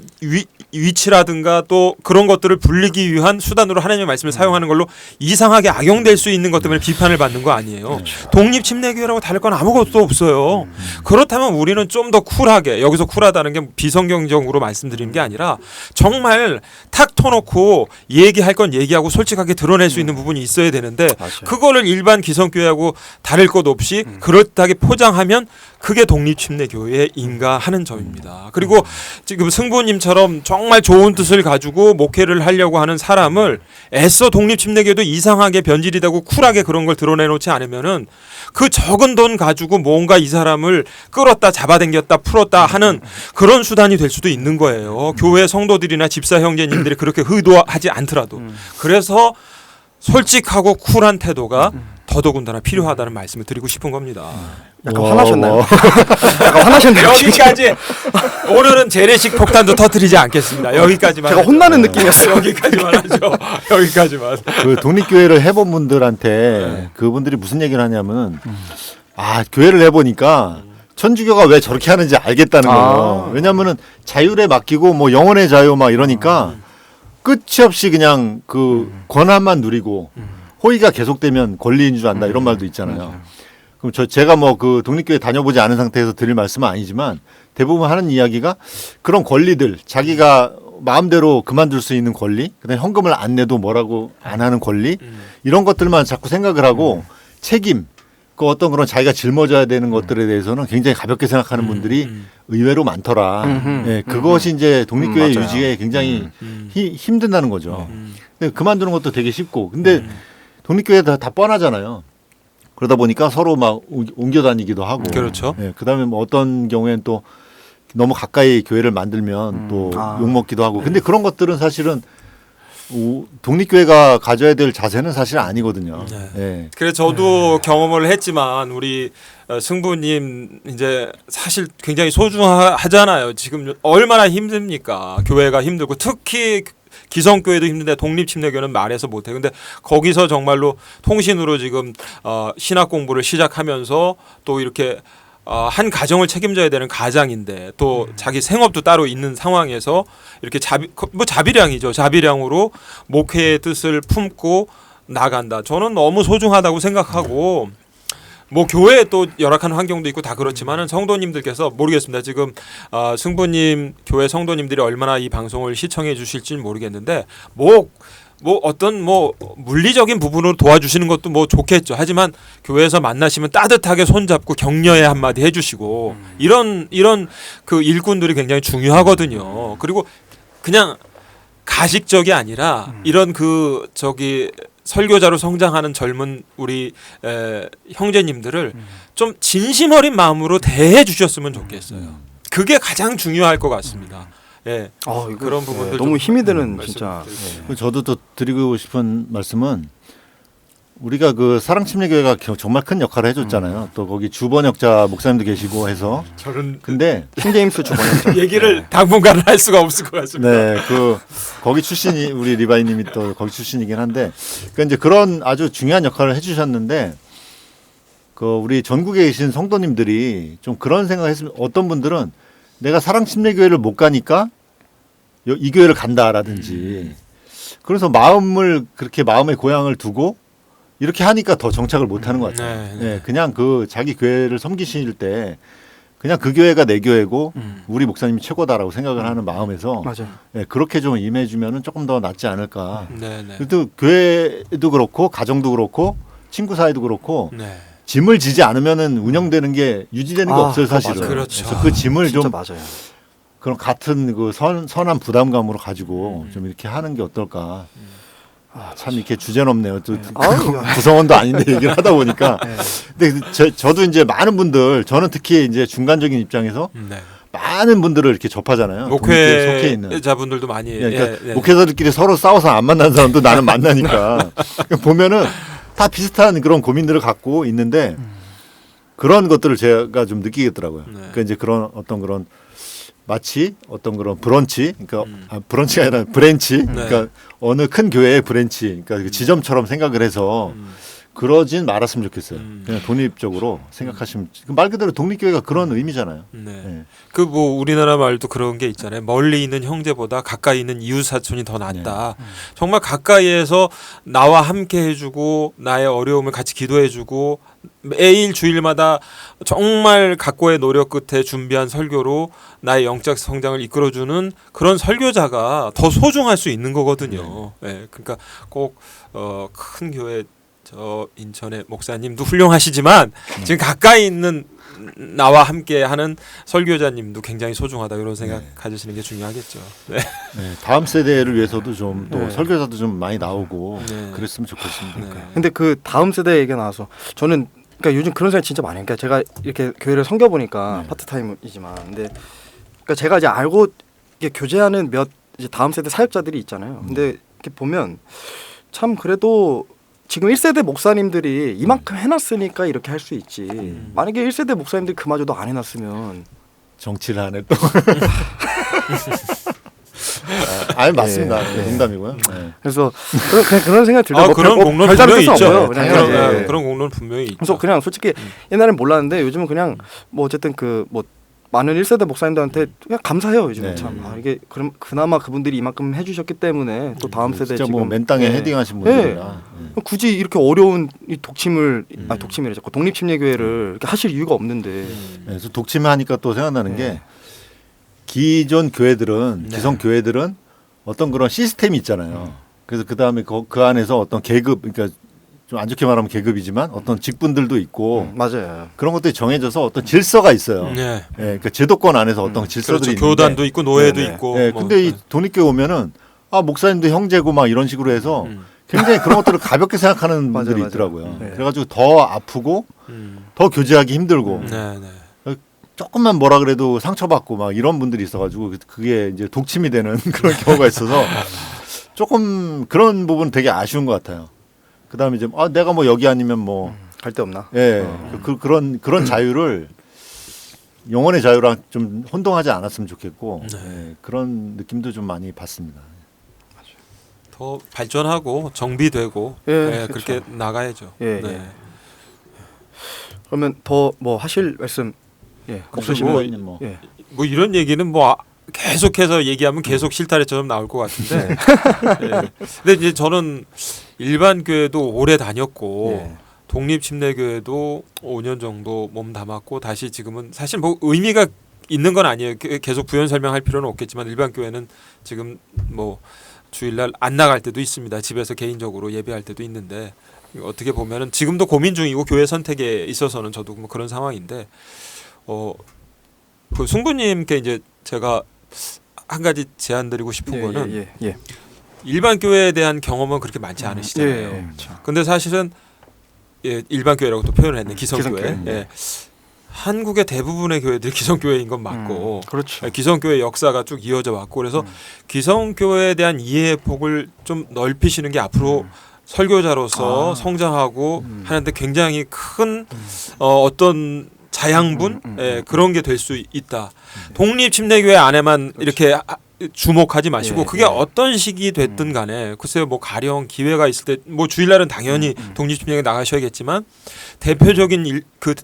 위치라든가 또 그런 것들을 불리기 위한 수단으로 하나님의 말씀을 사용하는 걸로 이상하게 악용될 수 있는 것 때문에 비판을 받는 거 아니에요. 그렇죠. 독립침례교회라고 다를 건 아무것도 없어요. 그렇다면 우리는 좀 더 쿨하게 여기서 쿨하다는 게 비성경적으로 말씀드리는 게 아니라 정말 탁 터놓고 얘기할 건 얘기하고 솔직하게 드러낼 수 있는 부분이 있어야 되는데 그거를 일반 기성교회하고 다를 것 없이 그렇다게 포장하면 그게 독립침례교회인가 하는 점입니다. 그리고 지금 승부님처럼 정말 좋은 뜻을 가지고 목회를 하려고 하는 사람을 애써 독립침례교회도 이상하게 변질이 되고 쿨하게 그런 걸 드러내놓지 않으면은 그 적은 돈 가지고 뭔가 이 사람을 끌었다 잡아당겼다 풀었다 하는 그런 수단이 될 수도 있는 거예요. 교회 성도들이나 집사 형제님들이 그렇게 의도하지 않더라도. 그래서 솔직하고 쿨한 태도가 더더군다나 필요하다는 말씀을 드리고 싶은 겁니다. 약간 화나셨나요? 약간 화나셨네요. 여기까지 오늘은 재래식 폭탄도 터뜨리지 않겠습니다. 여기까지만. 제가 혼나는 느낌이었어요. 여기까지만 하죠. 여기까지만. 그 독립교회를 해본 분들한테 그분들이 무슨 얘기를 하냐면은 교회를 해보니까 천주교가 왜 저렇게 하는지 알겠다는 거예요. 왜냐면은 자율에 맡기고 뭐 영혼의 자유 막 이러니까 끝이 없이 그냥 그 권한만 누리고 호의가 계속되면 권리인 줄 안다 이런 말도 있잖아요. 그럼 제가 뭐 그 독립교회 다녀보지 않은 상태에서 드릴 말씀은 아니지만 대부분 하는 이야기가 그런 권리들 자기가 마음대로 그만둘 수 있는 권리, 그다음에 헌금을 안 내도 뭐라고 안 하는 권리 이런 것들만 자꾸 생각을 하고 책임, 그 어떤 그런 자기가 짊어져야 되는 것들에 대해서는 굉장히 가볍게 생각하는 분들이 의외로 많더라. 예, 그것이 이제 독립교회 맞아요. 유지에 굉장히 힘든다는 거죠. 근데 그만두는 것도 되게 쉽고, 근데 독립교회 다 뻔하잖아요. 그러다 보니까 서로 막 옮겨 다니기도 하고. 그렇죠. 예, 그다음에 뭐 어떤 경우에는 또 너무 가까이 교회를 만들면 또 욕먹기도 하고. 근데 그런 것들은 사실은 독립교회가 가져야 될 자세는 사실 아니거든요. 네. 예. 그래서 저도 경험을 했지만 우리 승부님 이제 사실 굉장히 소중하잖아요. 지금 얼마나 힘듭니까? 교회가 힘들고 특히 기성교회도 힘든데 독립침례교는 말해서 못해. 근데 거기서 정말로 통신으로 지금 신학 공부를 시작하면서 또 이렇게 한 가정을 책임져야 되는 가장인데 또 자기 생업도 따로 있는 상황에서 이렇게 자비량이죠. 자비량으로 목회의 뜻을 품고 나간다. 저는 너무 소중하다고 생각하고 뭐 교회에 또 열악한 환경도 있고 다 그렇지만은 성도님들께서 모르겠습니다. 지금 승부님 교회 성도님들이 얼마나 이 방송을 시청해 주실지는 모르겠는데 뭐 어떤 뭐 물리적인 부분으로 도와주시는 것도 뭐 좋겠죠. 하지만 교회에서 만나시면 따뜻하게 손잡고 격려의 한마디 해주시고 이런 그 일꾼들이 굉장히 중요하거든요. 그리고 그냥 가식적이 아니라 이런 그 설교자로 성장하는 젊은 우리 형제님들을 좀 진심 어린 마음으로 대해 주셨으면 좋겠어요. 그게 가장 중요할 것 같습니다. 예, 그런 부분들 너무 좀 힘이 드는 진짜. 저도 또 드리고 싶은 말씀은 우리가 그 사랑침례교회가 정말 큰 역할을 해줬잖아요. 또 거기 주번역자 목사님도 계시고 해서. 저는 근데 킹제임스 주번역자. 얘기를 당분간은 할 수가 없을 것 같습니다. 네, 그 거기 출신이 우리 리바이님이 또 거기 출신이긴 한데, 그 이제 그런 아주 중요한 역할을 해주셨는데, 그 우리 전국에 계신 성도님들이 좀 그런 생각했으면 어떤 분들은 내가 사랑침례교회를 못 가니까 이 교회를 간다라든지, 그래서 그렇게 마음의 고향을 두고 이렇게 하니까 더 정착을 못 하는 것 같아요. 네, 그냥 그 자기 교회를 섬기실 때 그냥 그 교회가 내 교회고 우리 목사님이 최고다라고 생각을 하는 마음에서 맞아요. 네, 그렇게 좀 임해주면은 조금 더 낫지 않을까. 네. 또 교회도 그렇고 가정도 그렇고 친구 사이도 그렇고 네. 짐을 지지 않으면은 운영되는 게 유지되는 게 없어요 사실은. 맞아요. 그렇죠. 그래서 그 짐을 진짜 좀 맞아요. 그런 같은 그 선한 부담감으로 가지고 좀 이렇게 하는 게 어떨까. 참 이렇게 주제넘네요. 또 구성원도 아닌데 얘기를 하다 보니까. 근데 저도 이제 많은 분들, 저는 특히 이제 중간적인 입장에서 많은 분들을 이렇게 접하잖아요. 목회자분들도 많이. 그러니까 목회자들끼리 서로 싸워서 안 만난 사람도 나는 만나니까 보면은 다 비슷한 그런 고민들을 갖고 있는데 그런 것들을 제가 좀 느끼겠더라고요. 그러니까 이제 그런 어떤 그런 마치 어떤 그런 브런치, 그러니까 브런치가 아니라 브랜치, 그러니까 어느 큰 교회의 브랜치, 그러니까 그 지점처럼 생각을 해서 그러진 말았으면 좋겠어요. 그냥 독립적으로 생각하시면 말 그대로 독립교회가 그런 의미잖아요. 네. 그 뭐 우리나라 말도 그런 게 있잖아요. 멀리 있는 형제보다 가까이 있는 이웃 사촌이 더 낫다. 정말 가까이에서 나와 함께 해주고 나의 어려움을 같이 기도해주고 매일 주일마다 정말 각고의 노력 끝에 준비한 설교로 나의 영적 성장을 이끌어주는 그런 설교자가 더 소중할 수 있는 거거든요. 네. 그러니까 꼭 큰 교회 인천의 목사님도 훌륭하시지만 지금 가까이 있는 나와 함께하는 설교자님도 굉장히 소중하다 이런 생각 가지시는 게 중요하겠죠. 네. 다음 세대를 위해서도 좀 또 설교자도 좀 많이 나오고 그랬으면 좋겠습니다. 근데 그 다음 세대 얘기가 나와서 저는 그러니까 요즘 그런 생각 진짜 많이 해요. 그러니까 제가 이렇게 교회를 섬겨 보니까 파트타임이지만, 근데 그러니까 제가 이제 알고 이게 교제하는 몇 이제 다음 세대 사역자들이 있잖아요. 근데 이렇게 보면 참 그래도 지금 1세대 목사님들이 이만큼 해놨으니까 이렇게 할 수 있지. 만약에 1세대 목사님들이 그마저도 안 해놨으면 정치를 하네 또. 아니 맞습니다. 농담이고요. 그래서 그런 생각이 들죠. 뭐 그런 공론 분명히 있죠. 그런 공론 분명히 있죠. 그래서 그냥 솔직히 옛날엔 몰랐는데 요즘은 그냥 뭐 어쨌든 그 뭐 많은 1세대 목사님들한테 그냥 감사해요 요즘 네. 참. 이게 그럼 그나마 그분들이 이만큼 해주셨기 때문에 또 다음 세대 진짜 지금 뭐 맨땅에 네. 헤딩하신 분들이라. 굳이 이렇게 어려운 이 독침을 독침이래 자꾸 독립침례교회를 이렇게 하실 이유가 없는데. 그래서 독침하니까 또 생각나는 네. 게 기존 교회들은 네. 기성 교회들은 어떤 그런 시스템이 있잖아요. 그래서 그 다음에 그 안에서 어떤 계급, 그러니까 좀 안 좋게 말하면 계급이지만 어떤 직분들도 있고 맞아요. 그런 것들이 정해져서 어떤 질서가 있어요. 네. 예, 그러니까 제도권 안에서 어떤 질서들이 그렇죠. 있는데, 교단도 있고 노예도 네네. 있고. 예, 뭐. 근데 이 독립교회 오면은 목사님도 형제고 막 이런 식으로 해서 굉장히 그런 것들을 가볍게 생각하는 맞아요, 분들이 맞아요. 있더라고요. 네. 그래가지고 더 아프고 더 교제하기 힘들고 네, 네. 조금만 뭐라 그래도 상처받고 막 이런 분들이 있어가지고 그게 이제 독침이 되는 그런 경우가 있어서 조금 그런 부분 되게 아쉬운 것 같아요. 그다음에 이제 내가 뭐 여기 아니면 뭐 갈 데 없나? 예, 그런 자유를 영혼의 자유랑 좀 혼동하지 않았으면 좋겠고 예, 그런 느낌도 좀 많이 받습니다. 더 발전하고 정비되고 예, 예, 그렇죠. 그렇게 나가야죠. 예, 네. 예. 그러면 더 뭐 하실 말씀 없으시면 뭐 예. 뭐 이런 얘기는 뭐 계속해서 얘기하면 계속 실타래처럼 나올 것 같은데. 예. 근데 이제 저는 일반 교회도 오래 다녔고 예. 독립침례교회도 5년 정도 몸 담았고 다시 지금은 사실 뭐 의미가 있는 건 아니에요. 계속 부연 설명할 필요는 없겠지만 일반 교회는 지금 뭐 주일날 안 나갈 때도 있습니다. 집에서 개인적으로 예배할 때도 있는데 어떻게 보면은 지금도 고민 중이고 교회 선택에 있어서는 저도 뭐 그런 상황인데 그 승부님께 이제 제가 한 가지 제안드리고 싶은 거는 예. 일반 교회에 대한 경험은 그렇게 많지 않으시잖아요. 그렇죠. 근데 사실은 일반 교회라고 또 표현을 했네. 기성교회. 기성교회. 예. 한국의 대부분의 교회들이 기성교회인 건 맞고 그렇죠. 기성교회 역사가 쭉 이어져 왔고 그래서 기성교회에 대한 이해의 폭을 좀 넓히시는 게 앞으로 설교자로서 성장하고 하는데 굉장히 큰 어떤 자양분 그런 게 될 수 있다. 독립침례교회 안에만 이렇게 주목하지 마시고 그게 어떤 식이 됐든 간에 글쎄요 뭐 가령 기회가 있을 때 뭐 주일날은 당연히 독립침례교회 나가셔야겠지만 대표적인 그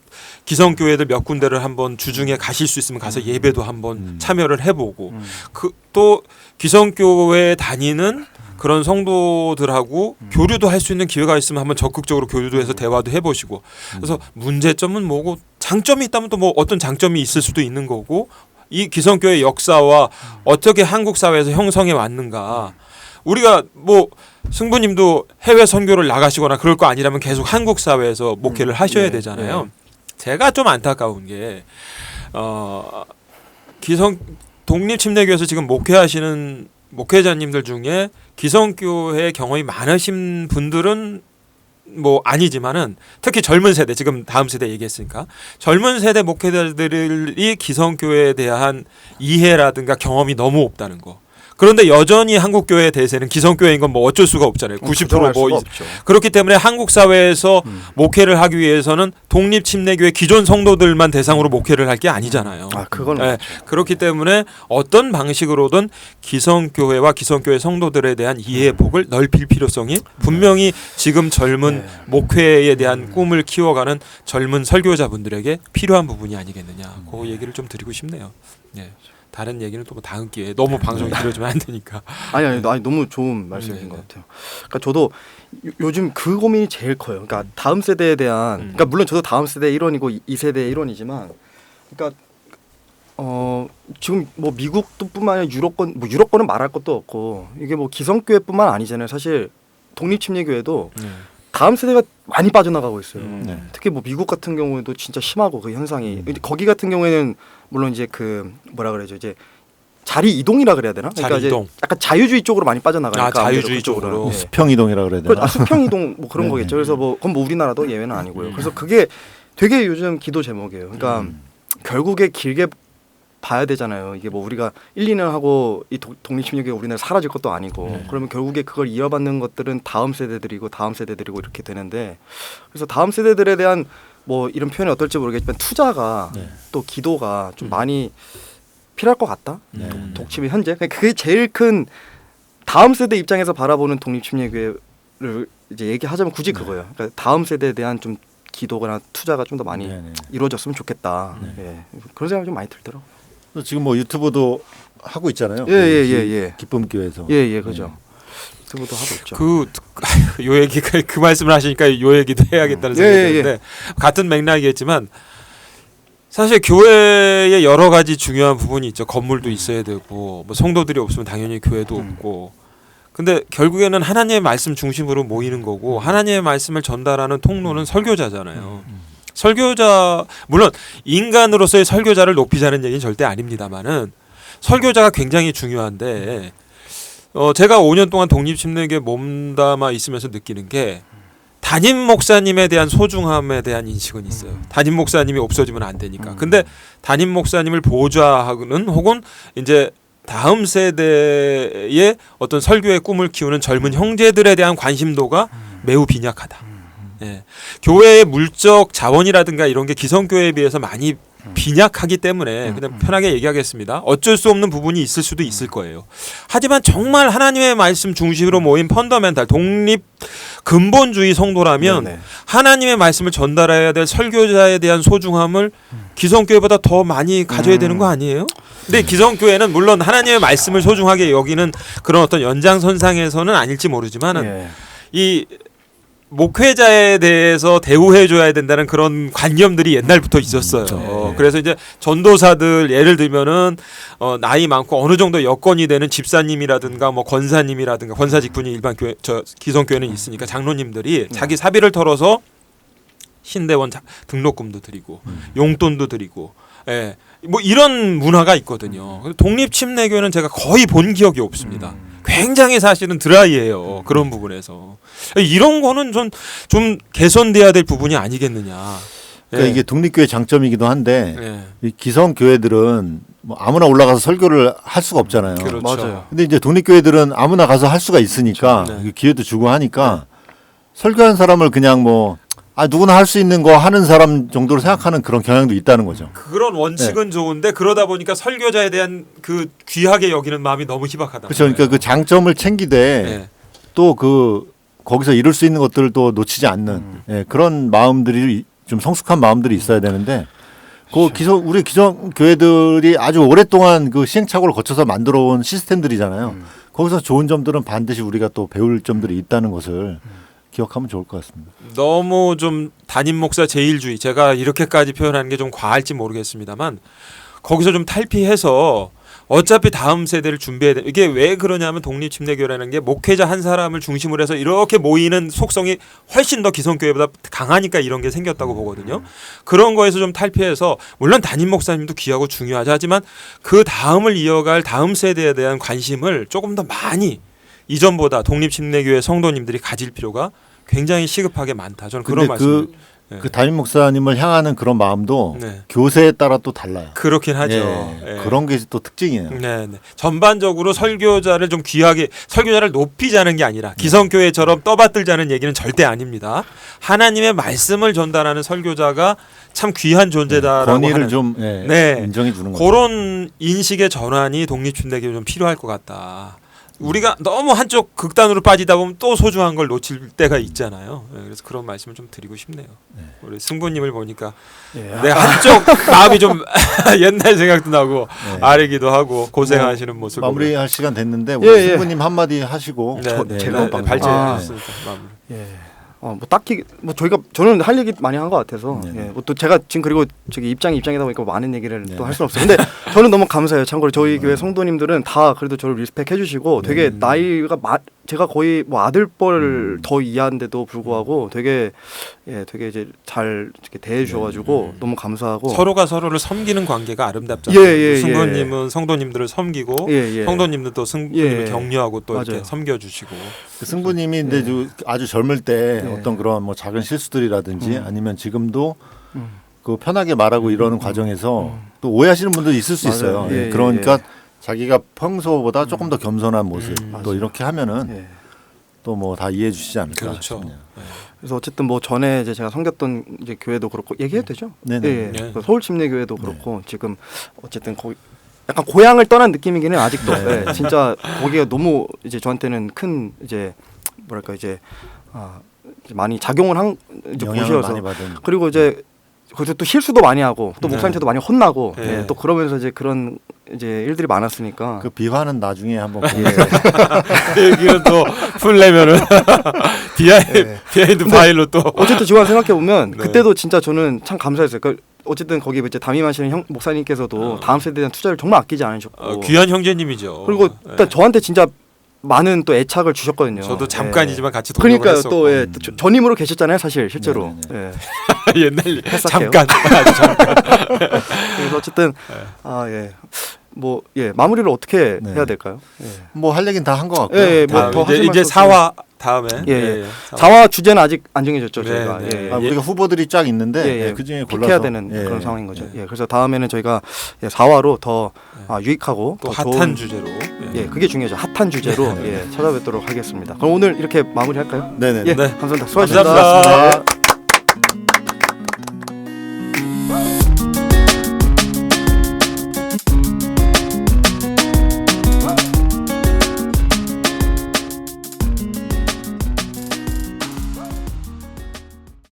기성교회들 몇 군데를 한번 주중에 가실 수 있으면 가서 예배도 한번 참여를 해보고 그 또 기성교회 다니는 그런 성도들하고 교류도 할 수 있는 기회가 있으면 한번 적극적으로 교류도 해서 대화도 해보시고 그래서 문제점은 뭐고 장점이 있다면 또 뭐 어떤 장점이 있을 수도 있는 거고 이 기성교회 역사와 어떻게 한국 사회에서 형성해 왔는가 우리가 뭐 승부님도 해외 선교를 나가시거나 그럴 거 아니라면 계속 한국 사회에서 목회를 하셔야 되잖아요. 제가 좀 안타까운 게 독립침례교회에서 지금 목회하시는 목회자님들 중에 기성교회 경험이 많으신 분들은 뭐 아니지만은 특히 젊은 세대 지금 다음 세대 얘기했으니까 젊은 세대 목회자들이 기성교회에 대한 이해라든가 경험이 너무 없다는 거. 그런데 여전히 한국 교회 대세는 기성교회인 건 뭐 어쩔 수가 없잖아요. 90% 뭐 그렇기 때문에 한국 사회에서 목회를 하기 위해서는 독립침례교회 기존 성도들만 대상으로 목회를 할 게 아니잖아요. 그건 네, 그렇기 때문에 어떤 방식으로든 기성교회와 기성교회 성도들에 대한 이해의 폭을 넓힐 필요성이 분명히 지금 젊은 목회에 대한 꿈을 키워가는 젊은 설교자분들에게 필요한 부분이 아니겠느냐. 그 얘기를 좀 드리고 싶네요. 예. 다른 얘기는 또 뭐 다음 기회에 너무 방송이 길어지면 안 되니까. 아니 너무 좋은 말씀이신 것 같아요. 그러니까 저도 요즘 그 고민이 제일 커요. 그러니까 다음 세대에 대한 그러니까 물론 저도 다음 세대 일원이고 이 세대 일원이지만 그러니까 지금 뭐 미국도뿐만 아니라 유럽권은 말할 것도 없고 이게 뭐 기성교회뿐만 아니잖아요. 사실 독립침례교회도 다음 세대가 많이 빠져나가고 있어요. 특히 뭐 미국 같은 경우에도 진짜 심하고 그 현상이 거기 같은 경우에는 물론 이제 그 뭐라 그러죠 이제 자리 이동이라 그래야 되나? 그러니까 자리 이동. 이제 약간 자유주의 쪽으로 많이 빠져나가니까 자유주의 쪽으로 수평 이동이라 그래야 되나? 수평 이동 뭐 그런 거겠죠. 그래서 뭐 그건 뭐 우리나라도 예외는 아니고요. 그래서 그게 되게 요즘 기도 제목이에요. 그러니까 결국에 길게 봐야 되잖아요. 이게 뭐 우리가 1, 2년 하고 이 독립침례교회 우리나라 사라질 것도 아니고 그러면 결국에 그걸 이어받는 것들은 다음 세대들이고 이렇게 되는데 그래서 다음 세대들에 대한 뭐 이런 표현이 어떨지 모르겠지만 투자가 또 기도가 좀 많이 필요할 것 같다. 독침이 현재 그게 제일 큰 다음 세대 입장에서 바라보는 독립침례교회를 이제 얘기하자면 굳이 그거예요. 그러니까 다음 세대에 대한 좀 기도나 투자가 좀 더 많이 네네. 이루어졌으면 좋겠다. 예. 그런 생각이 좀 많이 들더라고요. 또 지금 뭐 유튜브도 하고 있잖아요. 예. 기쁨교회에서. 예, 그죠. 유튜브도 하고 있죠. 요 얘기가 그 말씀을 하시니까 요 얘기도 해야겠다는 생각이 드는데 같은 맥락이겠지만 사실 교회에 여러 가지 중요한 부분이 있죠. 건물도 있어야 되고 뭐 성도들이 없으면 당연히 교회도 없고. 근데 결국에는 하나님의 말씀 중심으로 모이는 거고 하나님의 말씀을 전달하는 통로는 설교자잖아요. 설교자 물론 인간으로서의 설교자를 높이자는 얘기는 절대 아닙니다만은 설교자가 굉장히 중요한데 제가 5년 동안 독립침례교에 몸담아 있으면서 느끼는 게 담임 목사님에 대한 소중함에 대한 인식은 있어요. 담임 목사님이 없어지면 안 되니까. 근데 담임 목사님을 보좌하는 혹은 이제 다음 세대의 어떤 설교의 꿈을 키우는 젊은 형제들에 대한 관심도가 매우 빈약하다. 예. 교회의 물적 자원이라든가 이런 게 기성교회에 비해서 많이 빈약하기 때문에 그냥 편하게 얘기하겠습니다. 어쩔 수 없는 부분이 있을 수도 있을 거예요. 하지만 정말 하나님의 말씀 중심으로 모인 펀더멘탈 독립 근본주의 성도라면 네네. 하나님의 말씀을 전달해야 될 설교자에 대한 소중함을 기성교회보다 더 많이 가져야 되는 거 아니에요? 근데 기성교회는 물론 하나님의 말씀을 소중하게 여기는 그런 어떤 연장선상에서는 아닐지 모르지만은 이 목회자에 대해서 대우해줘야 된다는 그런 관념들이 옛날부터 있었어요. 그래서 이제 전도사들 예를 들면은 나이 많고 어느 정도 여건이 되는 집사님이라든가 뭐 권사님이라든가 권사 직분이 일반 교회 기성교회는 있으니까 장로님들이 자기 사비를 털어서 신대원 등록금도 드리고 용돈도 드리고 예. 뭐 이런 문화가 있거든요. 독립침례교회는 제가 거의 본 기억이 없습니다. 굉장히 사실은 드라이해요. 그런 부분에서 이런 거는 좀 개선돼야 될 부분이 아니겠느냐. 그러니까 예. 이게 독립교회 장점이기도 한데 예. 이 기성교회들은 뭐 아무나 올라가서 설교를 할 수가 없잖아요. 그렇죠. 맞아요. 근데 이제 독립교회들은 아무나 가서 할 수가 있으니까 네. 기회도 주고 하니까 설교한 사람을 그냥 뭐 누구나 할 수 있는 거 하는 사람 정도로 생각하는 그런 경향도 있다는 거죠. 그런 원칙은 좋은데 그러다 보니까 설교자에 대한 그 귀하게 여기는 마음이 너무 희박하다. 그렇죠. 그러니까 그 장점을 챙기되 네. 또 그 거기서 이룰 수 있는 것들을 또 놓치지 않는 그런 마음들이 좀 성숙한 마음들이 있어야 되는데 우리 기성 교회들이 아주 오랫동안 그 시행착오를 거쳐서 만들어온 시스템들이잖아요. 거기서 좋은 점들은 반드시 우리가 또 배울 점들이 있다는 것을 기억하면 좋을 것 같습니다. 너무 좀 담임 목사 제일주의 제가 이렇게까지 표현하는 게 좀 과할지 모르겠습니다만 거기서 좀 탈피해서 어차피 다음 세대를 준비해야 돼. 이게 왜 그러냐면 독립침례교회라는 게 목회자 한 사람을 중심으로 해서 이렇게 모이는 속성이 훨씬 더 기성교회보다 강하니까 이런 게 생겼다고 보거든요. 그런 거에서 좀 탈피해서 물론 담임 목사님도 귀하고 중요하죠. 하지만 그 다음을 이어갈 다음 세대에 대한 관심을 조금 더 많이 이전보다 독립침례교회 성도님들이 가질 필요가 굉장히 시급하게 많다. 저는 그런 말씀. 그 담임 목사님을 향하는 그런 마음도 네. 교세에 따라 또 달라요. 그렇긴 하죠. 예, 예. 그런 게 또 특징이에요. 네. 전반적으로 설교자를 좀 귀하게 설교자를 높이자는 게 아니라 기성교회처럼 떠받들자는 얘기는 절대 아닙니다. 하나님의 말씀을 전달하는 설교자가 참 귀한 존재다라고 권위를 하는 좀 네. 인정해 주는 거죠. 그런 인식의 전환이 독립침례교회 좀 필요할 것 같다. 우리가 너무 한쪽 극단으로 빠지다 보면 또 소중한 걸 놓칠 때가 있잖아요. 그래서 그런 말씀을 좀 드리고 싶네요. 우리 승부님을 보니까 내 한쪽 마음이 좀 옛날 생각도 나고 아래기도 하고 고생하시는 모습. 마무리할 시간 됐는데 우리 승부님 한마디 하시고 제가 발제했으니까 마무리. 뭐 딱히 뭐 저는 할 얘기 많이 한 것 같아서 뭐 또 제가 지금 그리고 저기 입장이다 보니까 많은 얘기를 또 할 수는 없어요. 근데 저는 너무 감사해요. 참고로 저희 교회 성도님들은 다 그래도 저를 리스펙해 주시고 되게 나이가 제가 거의 뭐 아들뻘 더 이하인데도 불구하고 되게 이제 잘 이렇게 대해 주셔가지고 너무 감사하고 서로가 서로를 섬기는 관계가 아름답잖아요. 승부님은 성도님들을 섬기고 성도님도 또 승부님을 격려하고 또 이렇게 섬겨주시고. 그 승부님이 이제 아주 젊을 때 어떤 그런 뭐 작은 실수들이라든지 아니면 지금도 그 편하게 말하고 이러는 과정에서 또 오해하시는 분도 있을 수 있어요. 그러니까 자기가 평소보다 조금 더 겸손한 모습 또 이렇게 하면은 또 뭐 다 이해해 주시지 않을까 그렇죠. 싶네요. 그래서 어쨌든 뭐 전에 이제 제가 섬겼던 이제 교회도 그렇고 얘기해도 되죠? 네네. 그 서울침례교회도 그렇고 지금 어쨌든 거기 약간 고향을 떠난 느낌이긴 해요 아직도. 진짜 거기가 너무 이제 저한테는 큰 이제 뭐랄까 이제 많이 작용을 한 이제 영향을 곳이어서 많이 받은. 그리고 이제 거기서 또 실수도 많이 하고 또 네. 목사님한테도 많이 혼나고 네. 또 그러면서 이제 그런 이제 일들이 많았으니까 그 비화는 나중에 한번 얘기는 또 풀려면은 비하인드 파일로 또 어쨌든 지금 생각해 보면 네. 그때도 진짜 저는 참 감사했어요. 그러니까 어쨌든 거기 이제 담임하시는 목사님께서도 다음 세대에 대한 투자를 정말 아끼지 않으셨고 귀한 형제님이죠. 그리고 일단 저한테 진짜 많은 또 애착을 주셨거든요. 저도 잠깐이지만 같이 동역을 그러니까요. 했었고. 또 전임으로 계셨잖아요, 사실 실제로. 네네네. 예. 옛날 했었게요. 잠깐 아주 잠깐. 그래서 어쨌든 마무리를 어떻게 네. 해야 될까요? 예. 뭐 할 얘기는 다 한 것 같고요. 예, 뭐 더 이제 하실 이제 말씀 4화 다음에 사화 주제는 아직 안 정해졌죠, 네, 저희가. 네. 예. 아, 우리가 후보들이 쫙 있는데 예, 예. 그 중에 픽해야 골라서 되는 예. 그런 상황인 거죠. 예. 그래서 다음에는 저희가 4화로 더 유익하고 또 더 핫한 좋은 주제로. 예, 그게 중요하죠. 핫한 주제로 찾아뵙도록 하겠습니다. 그럼 오늘 이렇게 마무리할까요? 네네. 예, 네. 감사합니다. 수고하셨습니다. 감사합니다. 네.